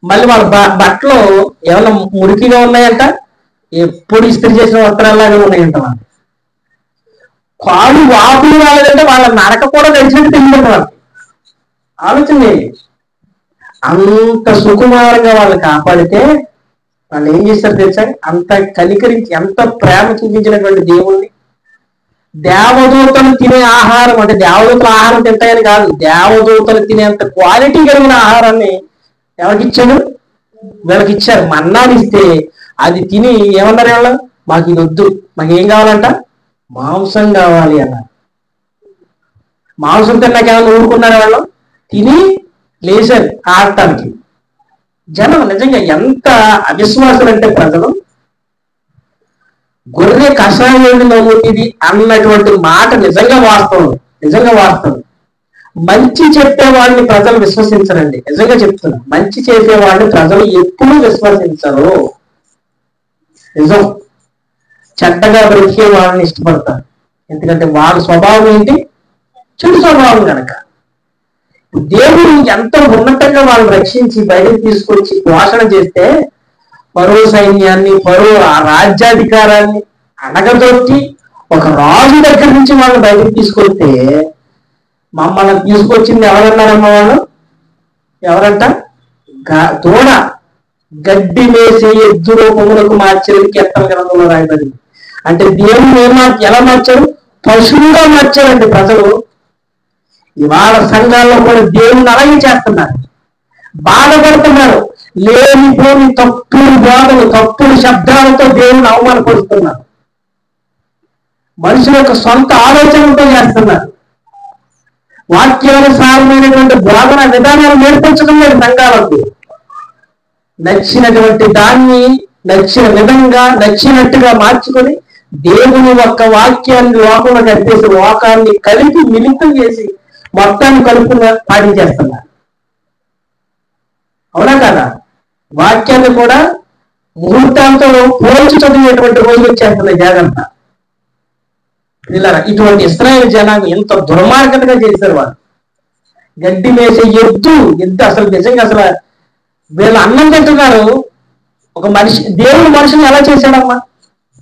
మళ్ళీ వాళ్ళ బట్టలు ఏమన్నా మురికిగా ఉన్నాయంట, ఎప్పుడు ఇస్త్రీ చేసిన వస్త్రాల్లాగా ఉన్నాయంట. వాళ్ళు కాళ్ళు వాపులు రాలేదంటే వాళ్ళ నరక కూడా తెలిసినట్టు తెలియదు వాళ్ళకి. ఆలోచన లేదు. అంత సుకుమారంగా వాళ్ళు కాపాడితే వాళ్ళు ఏం చేస్తారు తెలుసా? అంత కనికరించి, ఎంత ప్రేమ చూపించినటువంటి దేవుణ్ణి, దేవదూతలు తినే ఆహారం, అంటే దేవదూతల ఆహారం తింటాయని కాదు, దేవదూతలు తినేంత క్వాలిటీ కలిగిన ఆహారాన్ని ఎవరికి ఇచ్చాడు? వీళ్ళకి ఇచ్చారు. మన్నాని ఇస్తే అది తిని ఏమన్నారు వాళ్ళు? మాకు ఇది వద్దు, మాకు ఏం కావాలంట? మాంసం కావాలి అన్నారు. మాంసం తిన్నాకేమన్నా ఊరుకున్నారు వాళ్ళు? తిని లేచారు ఆడటానికి. జనం నిజంగా ఎంత అవిశ్వాసులు అంటే ప్రజలు. గొర్రె కషాయం నమ్ముతుంది అన్నటువంటి మాట నిజంగా వాస్తవం, నిజంగా వాస్తవం. మంచి చెప్పేవాడిని ప్రజలు విశ్వసించరండి. నిజంగా చెప్తున్నారు, మంచి చేసేవాడిని ప్రజలు ఎప్పుడూ విశ్వసించరు. నిజం. చెడ్డగా బ్రతికే వాళ్ళని ఇష్టపడతారు. ఎందుకంటే వాళ్ళ స్వభావం ఏంటి? చెడు స్వభావం కనుక. దేవుడు ఎంతో ఉన్నతంగా వాళ్ళని రక్షించి బయటకు తీసుకొచ్చి పోషణ చేస్తే, పరో సైన్యాన్ని, పరో ఆ రాజ్యాధికారాన్ని అణగదొట్టి ఒక రాజు దగ్గర నుంచి వాళ్ళని బయటకు తీసుకొస్తే, మమ్మల్ని తీసుకొచ్చింది ఎవరన్నారమ్మ వాళ్ళు? ఎవరంట? తోడ గడ్డి మేసే ఎద్దు రూపములకు మార్చేది కీర్తన గ్రంథంలో రాయబడింది. అంటే దేవుని ఎలా మార్చారు? పశువుగా మార్చారండి ప్రజలు. ఇవాళ సంఘాల్లో కూడా దేవుని అలాగే చేస్తున్నారు, బాధపడుతున్నారు. లేనిపోని తప్పుడు బోధలు, తప్పుడు శబ్దాలతో దేవుని అవమానపరుస్తున్నారు. మనుషుల యొక్క సొంత ఆలోచనలతో చేస్తున్నారు. వాక్యానుసారమైనటువంటి బోధన విధానాలు నేర్పించడం లేదు సంఘాలకు. నచ్చినటువంటి దాన్ని నచ్చిన విధంగా నచ్చినట్టుగా మార్చుకొని దేవుని యొక్క వాక్యాన్ని లోకంలో కట్టేసి లోకాన్ని కలిపి మిళితం చేసి మొత్తాన్ని కలుపుకుని పాటించేస్తున్నారు. అవునా కదా? వాక్యాన్ని కూడా ముహూర్తాలతో పోల్చి చదివేటువంటి రోజులు వచ్చేస్తున్నాయి. జాగ్రత్త. ఇలా ఇటువంటి ఇశ్రాయేలు జనాంగం ఎంత దుర్మార్గతగా చేశారు వాళ్ళు. గడ్డి మేసే ఎద్దు అసలు నిజంగా అసలు వీళ్ళు అన్నం తింటున్నారు. ఒక మనిషి, దేవుడు మనుషులు ఎలా చేశాడమ్మా?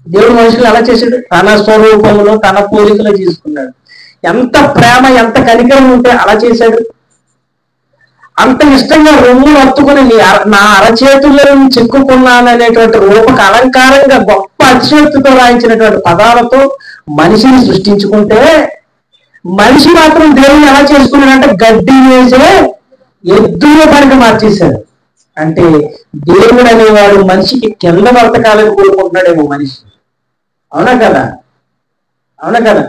దేవుడు మనుషులు ఎలా చేశాడు? తన స్వరూపంలో తన పోలికలో తీసుకున్నాడు. ఎంత ప్రేమ, ఎంత కనికరం ఉంటే అలా చేశాడు. అంత ఇష్టంగా రొమ్ములు అత్తుకుని నా అరచేతుల్లో చెక్కుకున్నాను అనేటువంటి రూపక అలంకారంగా గొప్ప అతిశక్తితో రాయించినటువంటి పదాలతో మనిషిని సృష్టించుకుంటే, మనిషి మాత్రం దేవుని ఎలా చేసుకున్నాడంటే గడ్డి వేసే ఎద్దుల పనికి మార్చేశాడు. అంటే దేవుడు అనేవాడు మనిషికి కింద బ్రతకాలని కోరుకుంటున్నాడేమో మనిషి. అవునా కదా? అవునా కదా?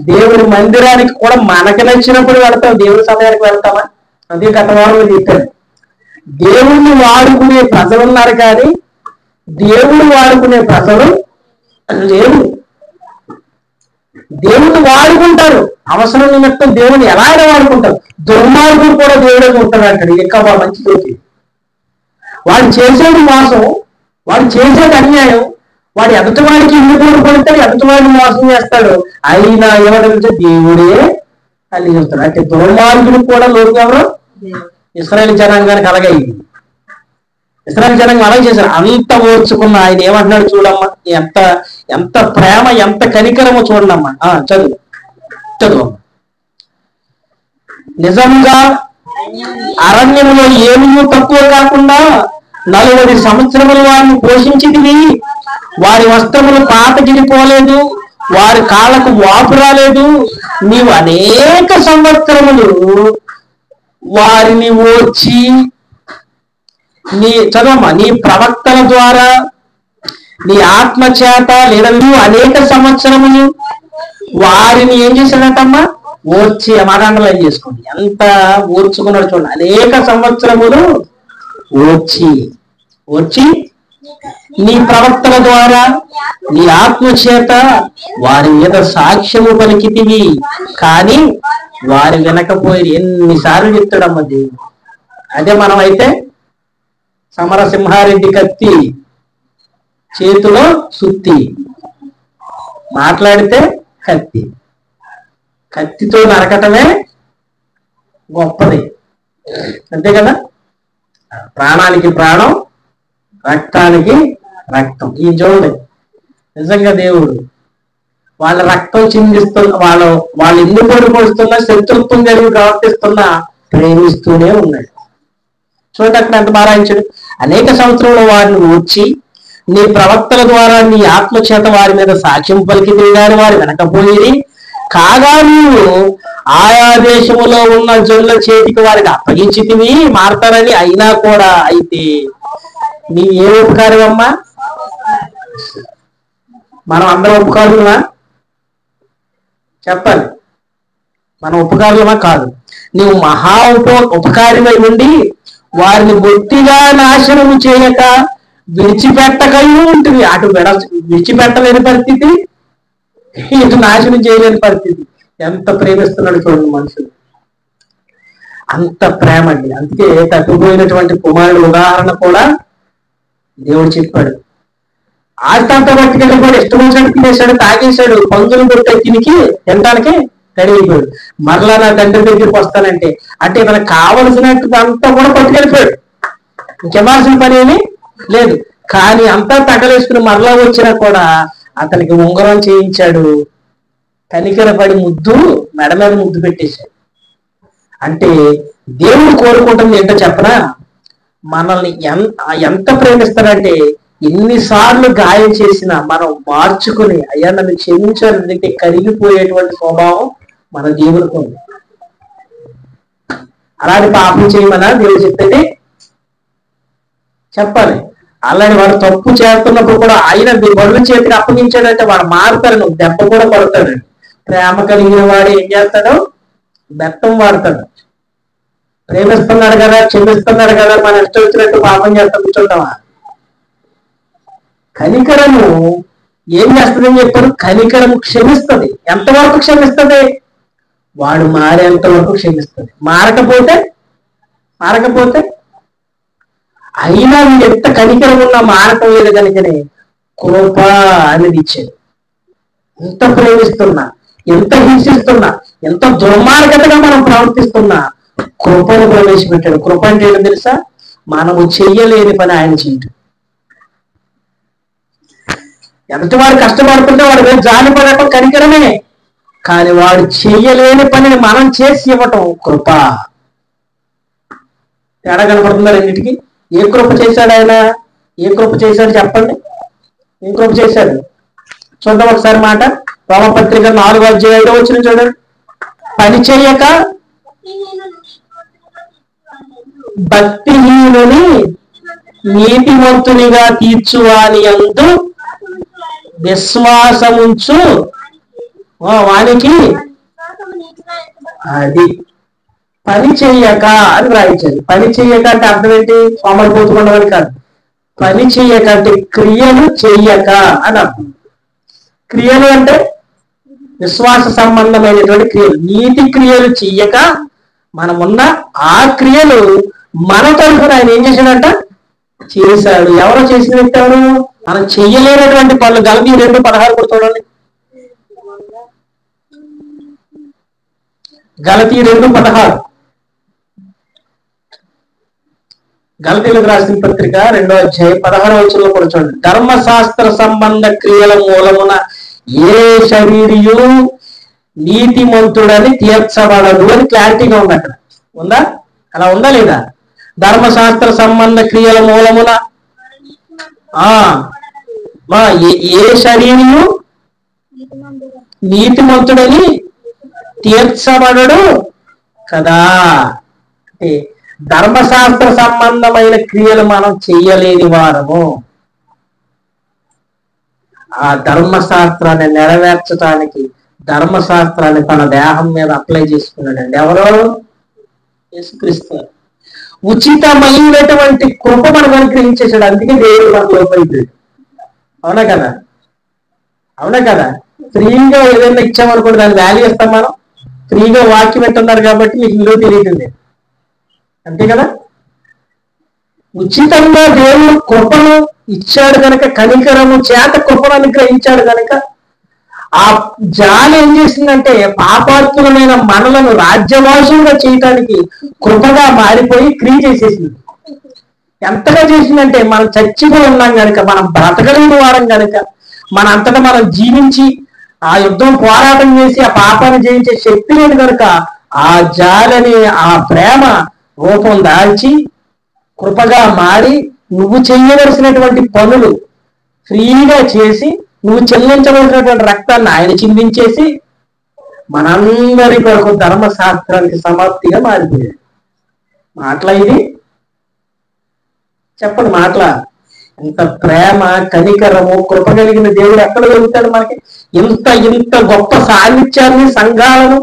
దేవుడి మందిరానికి కూడా మనకి నచ్చినప్పుడు వెళ్తాం, దేవుడి సమయానికి వెళ్తామా? అదే గత వారంలో చెప్పాను. దేవుణ్ణి వాడుకునే ప్రజలు ఉన్నారు కానీ దేవుడు వాడుకునే ప్రజలు లేరు. దేవుణ్ణి వాడుకుంటారు, అవసరం నిమిత్తం దేవుని ఎలా అయినా వాడుకుంటారు. దుర్మార్గుడు కూడా దేవుడే ఉంటాడు అంటాడు. ఇంకా మంచి తోటి వాడు చేసేది మోసం, వాడు చేసేది అన్యాయం, వాడు ఎదుటివాడికి ఇల్లు కోరుకుంటాడు, ఎదుటివాడిని మోసం చేస్తాడు. అయినా ఎవరంటే దేవుడే అని చెప్తాడు. అంటే దుర్మార్గుడు కూడా లోటు ఎవరు? ఇశ్రాయేలు జనాంగానికి అలాగే అయింది. ఇశ్రాయేలు జనాంగం అలాగే చేశారు. అంత ఓర్చుకున్న ఆయన ఏమంటున్నాడు చూడమ్మా, ఎంత ఎంత ప్రేమ, ఎంత కనికరమో చూడమ్మా. చదువు. నిజంగా అరణ్యంలో ఏమీ తక్కువ కాకుండా 40 సంవత్సరములు వారిని పోషించింది. వారి వస్త్రములు పాతగిరిపోలేదు, వారి కాళ్ళకు వాపు రాలేదు. నీవు అనేక సంవత్సరములు వారిని ఓర్చి నీ ప్రవక్తల ద్వారా నీ ఆత్మ చేత లేదా నువ్వు అనేక సంవత్సరములు వారిని ఏం చేశాడటమ్మా? ఓర్చి. అమాకాండలు చేసుకోండి, ఎంత ఓర్చుకున్నాడు చూడండి. అనేక సంవత్సరములు ఓర్చి నీ ప్రవక్తల ద్వారా నీ ఆత్మ చేత వారి మీద సాక్ష్యము పలికితివి, కానీ వారు వినకపోయి. ఎన్నిసార్లు చెప్తాడమ్మా దేవుడు. అదే మనమైతే సమరసింహారెడ్డి కత్తి చేతిలో సుత్తి, మాట్లాడితే కత్తి. కత్తితో నరకటమే గొప్పది, అంతే కదా. ప్రాణానికి ప్రాణం, రక్తానికి రక్తం. ఈ చూడండి, నిజంగా దేవుడు వాళ్ళ రక్తం చిందిస్తున్న, వాళ్ళు ఎందుకు పడిపోతున్నా, శత్రుత్వం కలిగి ప్రవర్తిస్తున్నా ప్రేమిస్తూనే ఉన్నాడు. చూడండి అక్కడ ఎంత మారాయించాడు. అనేక సంవత్సరంలో వారిని వచ్చి నీ ప్రవక్తల ద్వారా నీ ఆత్మ చేత వారి మీద సాక్ష్యం పలికితే గాని వారు వెనకపోయి, కాగా నీవు ఆయా దేశములో ఉన్న జనుల చేతికి వారికి అప్పగించితివి మారతారని. అయినా కూడా అయితే నీ ఏ ఉపకారం అమ్మా? మనం అందరం ఉపకారులమా? చెప్పాలి, మనం ఉపకారులమా? కాదు. నీవు మహా ఉపకారిమై ఉండి వారిని బొత్తిగా నాశనము చేయక విడిచిపెట్టకయూ ఉంటుంది. అటు విడిచిపెట్టలేని పరిస్థితి, ఇటు నాశనం చేయలేని పరిస్థితి. ఎంత ప్రేమిస్తున్నాడు చూడండి మనుషులు, అంత ప్రేమ అండి. అందుకే తప్పిపోయినటువంటి కుమారుడు ఉదాహరణ కూడా దేవుడు చెప్పాడు. ఆస్తంతా పట్టుకెళ్ళిపోయాడు, ఇష్టం వచ్చినట్టు తినేశాడు, తాగేశాడు, పందులు కొట్టే తినికి తినడానికి రెడీ అయిపోయాడు. మరలా నా తండ్రి దగ్గరికి వస్తానంటే అంటే మనకు కావలసినట్టు అంతా కూడా పట్టుకెళ్ళిపోయాడు, ఇంకెవ్వాల్సిన పని ఏమీ లేదు. కానీ అంతా తగలేసుకుని మరలా వచ్చినా కూడా అతనికి ఉంగరం చేయించాడు, కనికరపడి ముద్దు మెడ మీద ముద్దు పెట్టేశాడు. అంటే దేవుడు కోరుకుంటుంది ఏంటో చెప్పనా, మనల్ని ఎంత ప్రేమిస్తాడంటే ఎన్నిసార్లు గాయం చేసినా మనం మార్చుకుని అయ్యా నన్ను క్షమించాలంటే కరిగిపోయేటువంటి స్వభావం మన దేవుడికి ఉంది. అలాంటి పాపం చేయమనా దేవుడు చెప్పేది? చెప్పాలి. అలాంటి వాడు తప్పు చేస్తున్నప్పుడు కూడా ఆయన బడుల చేతికి అప్పగించాడంటే వాడు మారుతాడు, నువ్వు దెబ్బ కూడా పడతాడు. ప్రేమ కలిగిన వాడు ఏం చేస్తాడు? బెత్తం వాడతాడు. ప్రేమిస్తున్నాడు కదా, క్షమిస్తున్నాడు కదా, మన ఇష్టం వచ్చినట్టు పాపం చేస్తా కూర్చుంటావా? కనికరము ఏం చేస్తుందని చెప్పారు? కనికరము క్షమిస్తుంది. ఎంతవరకు క్షమిస్తుంది? వాడు మారేంత వరకు క్షమిస్తుంది. మారకపోతే అయినా వీడు ఎంత కనికరం ఉన్నా మారటం లేదు కనుకనే కృప అనేది ఇచ్చేది. ఎంత ప్రేమిస్తున్నా, ఎంత హింసిస్తున్నా, ఎంత దుర్మార్గతగా మనం ప్రవర్తిస్తున్నా కృపను ప్రవేశపెట్టాడు. కృప అంటే ఏంటో తెలుసా? మనము చెయ్యలేని పని ఆయన చేయటం. ఎదుటి వాడు కష్టపడుతుంటే వాడి మీద జాలి పడటం కనికరమే, కానీ వాడు చెయ్యలేని పనిని మనం చేసి ఇవ్వటం కృప. తేడా కనపడుతుందా రెండింటికి? ఏ కృప చేశాడు ఆయన? ఏ కృప చేశాడు చెప్పండి? ఏం కృప చేశాడు చూద్దాం ఒకసారి మాట. రోమపత్రిక 4:5 చూడండి. పని చేయక భక్తిహీనుని నీతిమంతునిగా తీర్చువాని యందు విశ్వాసముంచు వానికి అది పని చెయ్యక అని వ్రాయించాలి. పని చెయ్యక అంటే అర్థం ఏంటి? సోమరిపోతున్నవాడు కాదు. పని చెయ్యక అంటే క్రియలు చెయ్యక అని అర్థం. క్రియలు అంటే విశ్వాస సంబంధమైనటువంటి క్రియలు. నీతి క్రియలు చెయ్యక మనమున్న ఆ క్రియలు మన తరఫున ఆయన ఏం చేశాడంట? చేశాడు. ఎవరో చేసిన వ్యక్తి ఎవరు? మనం చెయ్యలేనటువంటి పనులు. గలతీ 2:16 కూడా చూడండి. గలతీ 2:16 గలతీలకు రాసిన పత్రిక 2:16 కూడా చూడండి. ధర్మశాస్త్ర సంబంధ క్రియల మూలమున ఏ శరీరియు నీతిమంతుడని తీర్చబడదు అని క్లారిటీగా ఉంది. అక్కడ ఉందా? అలా ఉందా లేదా? ధర్మశాస్త్ర సంబంధ క్రియల మూలమున ఏ శరీరియు నీతిమంతుడని తీర్చబడడు కదా. అంటే ధర్మశాస్త్ర సంబంధమైన క్రియలు మనం చెయ్యలేని వారము. ఆ ధర్మశాస్త్రాన్ని నెరవేర్చడానికి ధర్మశాస్త్రాన్ని తన దేహం మీద అప్లై చేసుకున్నాడండి. ఎవరో? యేసుక్రీస్తు. ఉచితమైనటువంటి కృప మనకు అనుగ్రహించేశాడు. అందుకే దేవుడు మనకు లోపలిపోయాడు. అవునా కదా? అవునా కదా? ఫ్రీగా ఏదైనా ఇచ్చామనుకోండి దాని వాల్యూ ఇస్తాం మనం. ఫ్రీగా వాక్యం పెట్టున్నారు కాబట్టి మీకు విలువ తెలియదు, అంతే కదా? ఉచితంగా దేవుడు కృపను ఇచ్చాడు కనుక, కనికరము చేత కృపను అనుగ్రహించాడు కనుక, ఆ జాలి ఏం చేసిందంటే పాపాత్ములమైన మనలను రాజ్యవాసులుగా చేయటానికి కృపగా మారిపోయి క్రియ చేసేసింది. ఎంతగా చేసిందంటే మనం చచ్చిపోయి ఉన్నాం కనుక, మనం బ్రతకలేని వారం కనుక, మనంతటా మనం జీవించి ఆ యుద్ధం పోరాటం చేసి ఆ పాపాన్ని జయించే శక్తి లేదు కనుక, ఆ జాలని ఆ ప్రేమ రూపం దాల్చి కృపగా మారి నువ్వు చేయవలసినటువంటి పనులు ఫ్రీగా చేసి, నువ్వు చెల్లించవలసినటువంటి రక్తాన్ని ఆయన చిందించేసి మనందరి కొరకు ధర్మశాస్త్రానికి సమాప్తిగా మారిపోయాడు. మాటల ఇది చెప్పండి, మాటల ఇంత ప్రేమ కనికరము కృప కలిగిన దేవుడు ఎక్కడ దొరుకుతాడు మనకి? ఇంత ఇంత గొప్ప సాన్నిధ్యాన్ని, సంఘాలను,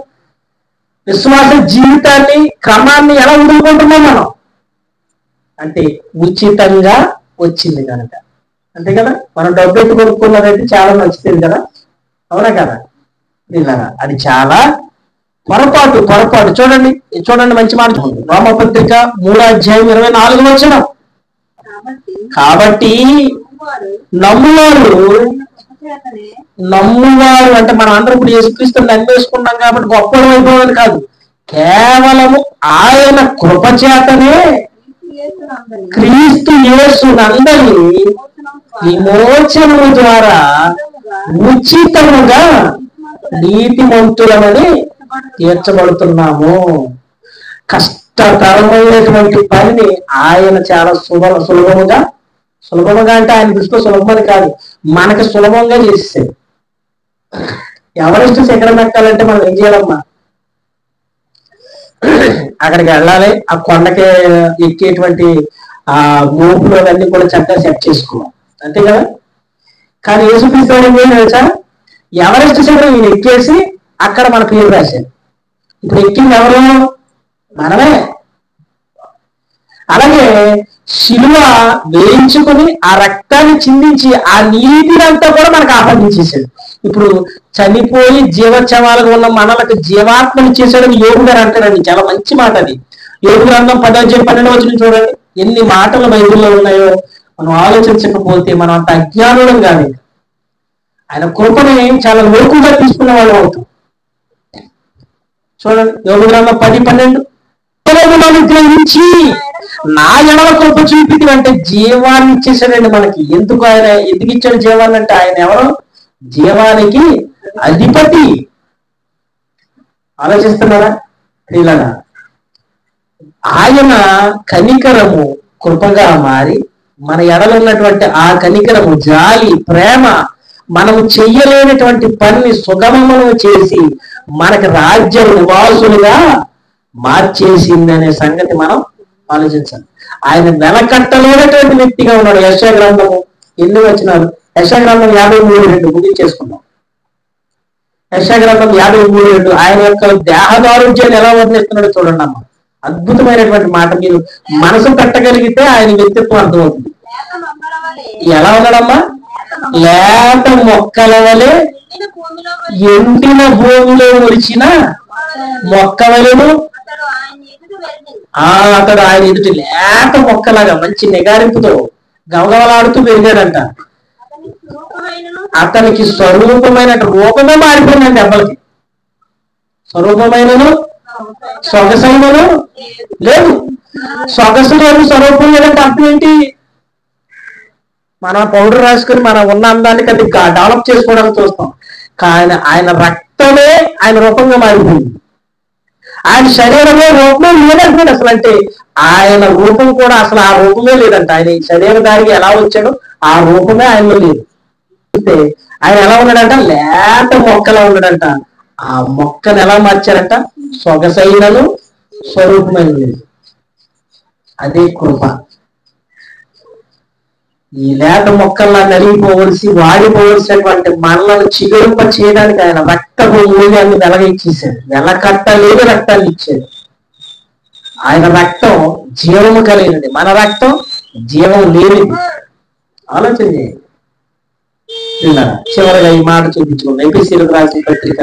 విశ్వాస జీవితాన్ని, క్రమాన్ని ఎలా వదులుకుంటున్నాం మనం అంటే ఉచితంగా వచ్చింది కనుక. అంతే కదా, మనం డబ్బు ఎత్తు కొనుక్కున్నదైతే చాలా నచ్చుతుంది కదా, అవునా కదా? విన్నారా? అది చాలా పొరపాటు. చూడండి మంచి మాట. రోమపత్రిక 3:24 కాబట్టి నమ్మువారు అంటే మనం అందరం ఇప్పుడు యేసుక్రీస్తుని నమ్మేసుకున్నాం కాబట్టి గొప్పలు అయిపోవాలి కాదు, కేవలము ఆయన కృపచేతనే క్రీస్తు యేసునందరినీ విమోచనము ద్వారా ఉచితముగా నీతిమంతులమని తీర్చబడుతున్నాము. కష్టతరమైనటువంటి పనిని ఆయన చాలా సులభముగా అంటే ఆయన దృష్టిలో సులభమని కాదు, మనకి సులభంగా చేసేసాడు. ఎవరెస్ట్ శిఖరం ఎక్కాలంటే మనం ఏం చేయాలమ్మా? అక్కడికి వెళ్ళాలి, ఆ కొండకి ఎక్కేటువంటి ఆ మోపులు అవన్నీ కూడా చక్కగా సెట్ చేసుకోవాలి, అంతే కదా? కానీ యేసుక్రీస్తు ఏం తెలుసా? ఎవరెస్ట్ శిఖరం ఈయన ఎక్కేసి అక్కడ మన పేరు రాశాడు. ఇప్పుడు ఎక్కింది ఎవరు? మనమే. అలాగే శిలువ వేయించుకుని ఆ రక్తాన్ని చిందించి ఆ నీతిని అంతా కూడా మనకు ఆపాదించేశాడు. ఇప్పుడు చనిపోయి జీవోత్సవాలుగా ఉన్న మనలకు జీవాత్మని చేశాడని యోగు గారు అంటారండి. చాలా మంచి మాట అది. యోగు గ్రంథం 10:12 చూడండి, ఎన్ని మాటలు బైబిల్లో ఉన్నాయో మనం ఆలోచించకపోతే మనం అంత అజ్ఞానులం కాదు. ఆయన కృపని చాలా లోకుగా తీసుకున్న వాళ్ళు అవుతాం. చూడండి, యోగు గ్రంథం 10:12 గ్రహించి నా ఎడల కృప చూపిది అంటే జీవాన్ని ఇచ్చేసాడండి మనకి. ఎందుకు ఇచ్చాడు జీవాన్ని అంటే ఆయన ఎవరు? జీవానికి అధిపతి. ఆలోచిస్తున్నారా? ఇలాగా ఆయన కనికరము కృపగా మారి మన ఎడల ఉన్నటువంటి ఆ కనికరము, జాలి, ప్రేమ మనము చెయ్యలేనటువంటి పని సుగమము చేసి మనకి రాజ్య నివాసులుగా మార్చేసిందనే సంగతి మనం ఆలోచించాలి. ఆయన వెలకట్టలేనటువంటి వ్యక్తిగా ఉన్నాడు. యెషయా గ్రంథము 8 యెషయా గ్రంథం 53:2 ముగించేసుకున్నాం. యెషయా గ్రంథం 53:2 ఆయన యొక్క దేహదారుఢ్యాన్ని ఎలా వర్ణిస్తున్నాడో చూడండి అమ్మ. అద్భుతమైనటువంటి మాట. మీరు మనసు పెట్టగలిగితే ఆయన వ్యక్తిత్వం అర్థమవుతుంది. ఎలా ఉన్నాడమ్మా? లేత మొక్కల వలె, ఎండిన భూమిలో మురిచిన మొక్క వలెను అతడు ఆయన ఎదుటి లేత మొక్కలాగా మంచి నిగారింపుతో గవగవలాడుతూ పెరిగాడంట. అతనికి స్వరూపమైన రూపమే మారిపోయిందండి. దెబ్బలకి స్వరూపమైనను సొగసైనను లేదు. సొగసు లేదు, స్వరూపం లేదంటే అర్థం ఏంటి? మన పౌడర్ రాసుకుని మనం ఉన్న అందానికి అది డెవలప్ చేసుకోవడానికి చూస్తాం. కానీ ఆయన రక్తమే ఆయన రూపంగా మారిపోయింది. ఆయన శరీరమే రూపమే లేదంటాడు అసలు. అంటే ఆయన రూపం కూడా అసలు ఆ రూపమే లేదంట. ఆయన శరీరధారికి ఎలా వచ్చాడో ఆ రూపమే ఆయనలో లేదు. అంటే ఆయన ఎలా ఉన్నాడంట? లేత మొక్కలా ఉన్నాడంట. ఆ మొక్కను ఎలా మార్చారంట? సొగసైనను స్వరూపమైన లేదు. అదే కృప. ఈ లేత మొక్కల్లా నలిగిపోవలసి వాడిపోవలసినటువంటి మనలను చిగురింప చేయడానికి ఆయన రక్తపు మూల్యాన్ని వెలగచ్చేసాడు. వెలకట్టలేదు రక్తాన్ని ఇచ్చాడు. ఆయన రక్తం జీవము కలిగినది, మన రక్తం జీవం లేనిది. ఆలోచన చేయండి. చివరిగా ఈ మాట చూపించుకున్నాం. ఎఫెసీయులకు రాసిన పత్రిక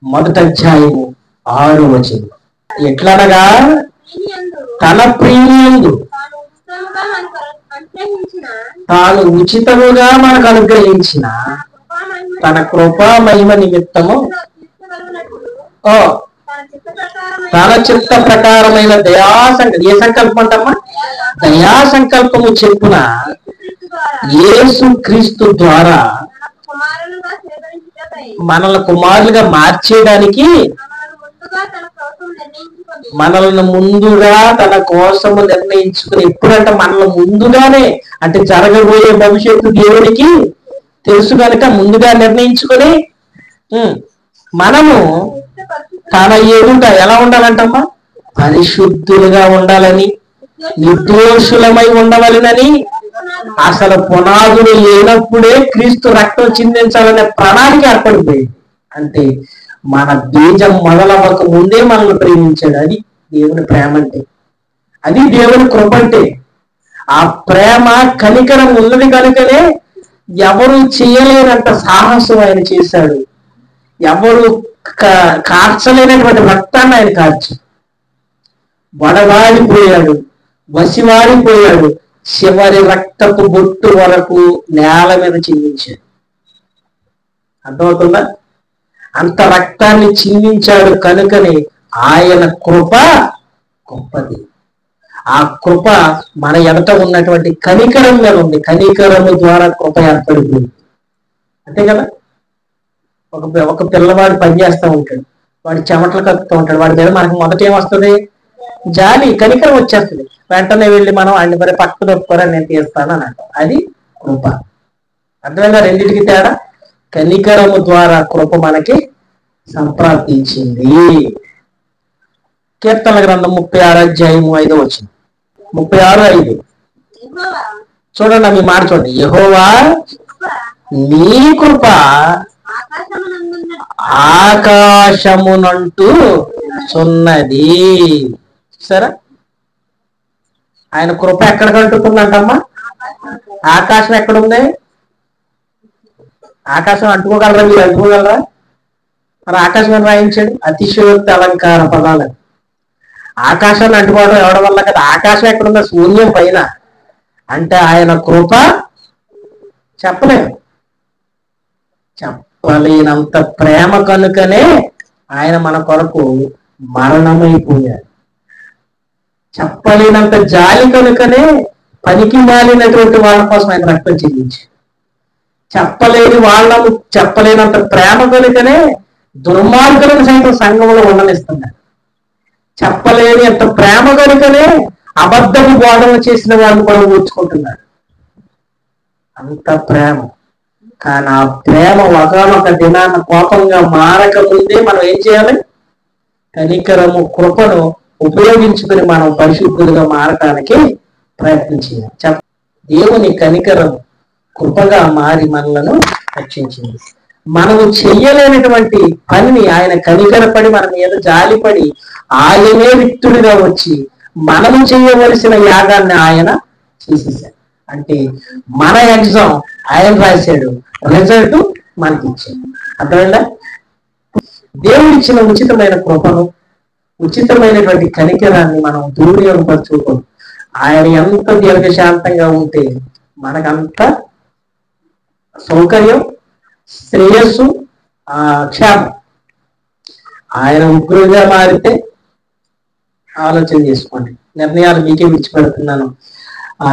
1:6 ఎట్లనగా తన ప్రియులందు తాను ఉచితముగా మనకు అనుగ్రహించిన తన కృపా మహిమ నిమిత్తము ఓ తన చిత్త ప్రకారమైన ఏ సంకల్పం అంటమ్మా? దయా సంకల్పము చెప్పున యేసు క్రీస్తు ద్వారా మనల్ని కుమారులుగా మార్చేయడానికి మనల్ని ముందుగా తన కోసము నిర్ణయించుకుని, ఎప్పుడంటే మనల్ని ముందుగానే, అంటే జరగబోయే భవిష్యత్తు దేవునికి తెలుసు కనుక ముందుగా నిర్ణయించుకొని మనము తన ఎదుట ఎలా ఉండాలంటమ్మా? పరిశుద్ధులుగా ఉండాలని, నిర్దోషులమై ఉండవలనని, అసలు పునాదులు లేనప్పుడే క్రీస్తు రక్తం చిందించాలనే ప్రణాళిక ఏర్పడిపోయింది. అంటే మన బీజం మొదలవ్వక ముందే మనల్ని ప్రేమించాడు. అది దేవుని ప్రేమ అంటే, అది దేవుని కృప అంటే. ఆ ప్రేమ కనికరం ఉన్నది కనుకనే ఎవరు చేయలేనంత సాహసం ఆయన చేశాడు. ఎవరు కార్చలేనటువంటి రక్తాన్ని ఆయన కార్చు వడవాడిపోయాడు, వసివాడిపోయాడు, చివరి రక్తపు బొట్టు వరకు నేల మీద చిందించాడు. అర్థమవుతుందా? అంత రక్తాన్ని చిందించాడు కనుకనే ఆయన కృప గొప్పది. ఆ కృప మన ఎడట ఉన్నటువంటి కనికరం మీద ఉంది. కనికరము ద్వారా కృప ఏర్పడిపోయింది. అంతే కదా? ఒక పిల్లవాడు పనిచేస్తూ ఉంటాడు, వాడు చెమటలు కక్కుతూ ఉంటాడు, వాడి మీద మనకు మొదట ఏమొస్తుంది? జాలి, కనికరం వచ్చేస్తుంది. వెంటనే వెళ్ళి మనం అన్ని మరి పక్కన ఒప్పుకోరా, నేను తీస్తాను అని అంటాం. అది కృప. అర్థమైందా? రెండింటికి తేడా. కనికరము ద్వారా కృప మనకి సంప్రాప్తించింది. కీర్తన గ్రంథం 36:5 36:5 చూడండి, మీ మాట చూడండి. యెహోవా నీ కృప ఆకాశమునంటూ చున్నది. సరే, ఆయన కృప ఎక్కడికి అంటుకుందంటమ్మా? ఆకాశం ఎక్కడుంది? ఆకాశం అంటుకోగలరా? మీరు అంటుకోగలరా? మరి ఆకాశం అని రాయించాడు అతిశయోక్తి అలంకార పదాలు. ఆకాశాన్ని అంటుకోవడం ఎవడం వల్ల కదా? ఆకాశం ఎక్కడుందో? శూన్యం పైన. అంటే ఆయన కృప చెప్పలేనంత ప్రేమ కనుకనే ఆయన మన కొరకు మరణమైపోయాడు. చెప్పలేనంత జాలి కనుకనే పనికి మాలినటువంటి వాళ్ళ కోసం ఆయన రక్తం చెల్లించాడు. చెప్పలేనంత ప్రేమ కనుకనే దుర్మార్గులను సైతం సంఘంలో ఉండనిస్తున్నాడు. చెప్పలేని అంత ప్రేమ కనుకనే అబద్ధపు బోధన చేసిన వాళ్ళు కూడా ఊర్చుకుంటున్నాడు. అంత ప్రేమ. కానీ ఆ ప్రేమ ఒకనొక దినాన కోపంగా మారక ముందే మనం ఏం చేయాలి? కనికరము, కృపను ఉపయోగించుకుని మనం పరిశుద్ధులుగా మారటానికి ప్రయత్నం చేయాలి. దేవుని కనికరం కృపగా మారి మనలను రక్షించింది. మనము చెయ్యలేనటువంటి పనిని ఆయన కనికరపడి మన మీద జాలిపడి ఆయనే విక్తుడిగా వచ్చి మనము చేయవలసిన యాగాన్ని ఆయన చేసేసాడు. అంటే మన ఎగ్జామ్ ఆయన రాశాడు, రిజల్ట్ మనకి ఇచ్చాడు. అర్థమైందా? దేవుడిచ్చిన ఉచితమైన కృపను, ఉచితమైనటువంటి కనికరాన్ని మనం దుర్వినియోగపరచుకోకూడదు. ఆయన ఎంత దీర్ఘశాంతంగా ఉంటే మనకంత సౌకర్యం, శ్రేయస్సు, క్షేమం. ఆయన ఉగ్రుగా మారితే ఆలోచన చేసుకోండి. నిర్ణయాలు మీకే విడిచిపెడుతున్నాను.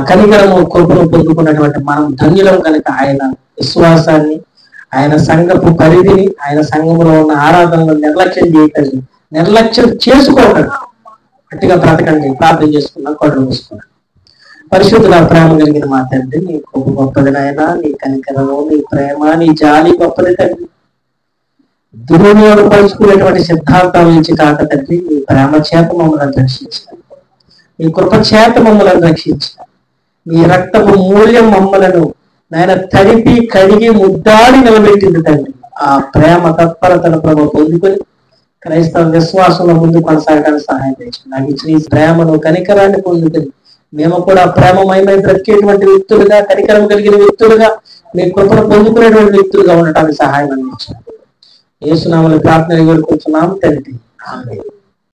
కనికరము, కృపను పొందుకున్నటువంటి మనం ధన్యులం కనుక ఆయన విశ్వాసాన్ని, ఆయన సంఘపు పరిధిని, ఆయన సంఘంలో ఉన్న ఆరాధనలు నిర్లక్ష్యం చేసుకోకండి. గట్టిగా బ్రతకండి. ప్రార్థన చేసుకున్నాం, కొట్టలు మూసుకున్నాం. పరిశుద్ధుల ప్రేమ కలిగిన మా తండ్రి, నీ కృప గొప్పది నాయన, నీ కనికరము, నీ ప్రేమ, నీ జాలి గొప్పది తండ్రి. దుర్వినియోగపరుచుకునేటువంటి సిద్ధాంతాల నుంచి కాక తండ్రి, నీ ప్రేమ చేత మమ్మల్ని రక్షించాలి, నీ కృప చేత మమ్మల్ని రక్షించాలి. నీ రక్తపు మూల్యం మమ్మలను నాయన తడిపి కడిగి ముద్దాడి నిలబెట్టింది తండ్రి. ఆ ప్రేమ తత్పరతను ప్రభు పొందుకొని క్రైస్తవ విశ్వాసంలో ముందు కొనసాగడానికి సహాయం చేయండి. నాకు ఇచ్చిన ఈ ప్రేమను, కనికరాన్ని పొందుకొని మేము కూడా ప్రేమమయమై బ్రతికేటువంటి వ్యక్తులుగా, కనికరం కలిగిన వ్యక్తులుగా, మీ కృపను పొందుకునేటువంటి వ్యక్తులుగా ఉండటానికి సహాయం అందించాలి. యేసు నామములో ప్రార్థన వేడుకుంటున్నాం తండ్రి. ఆమేన్.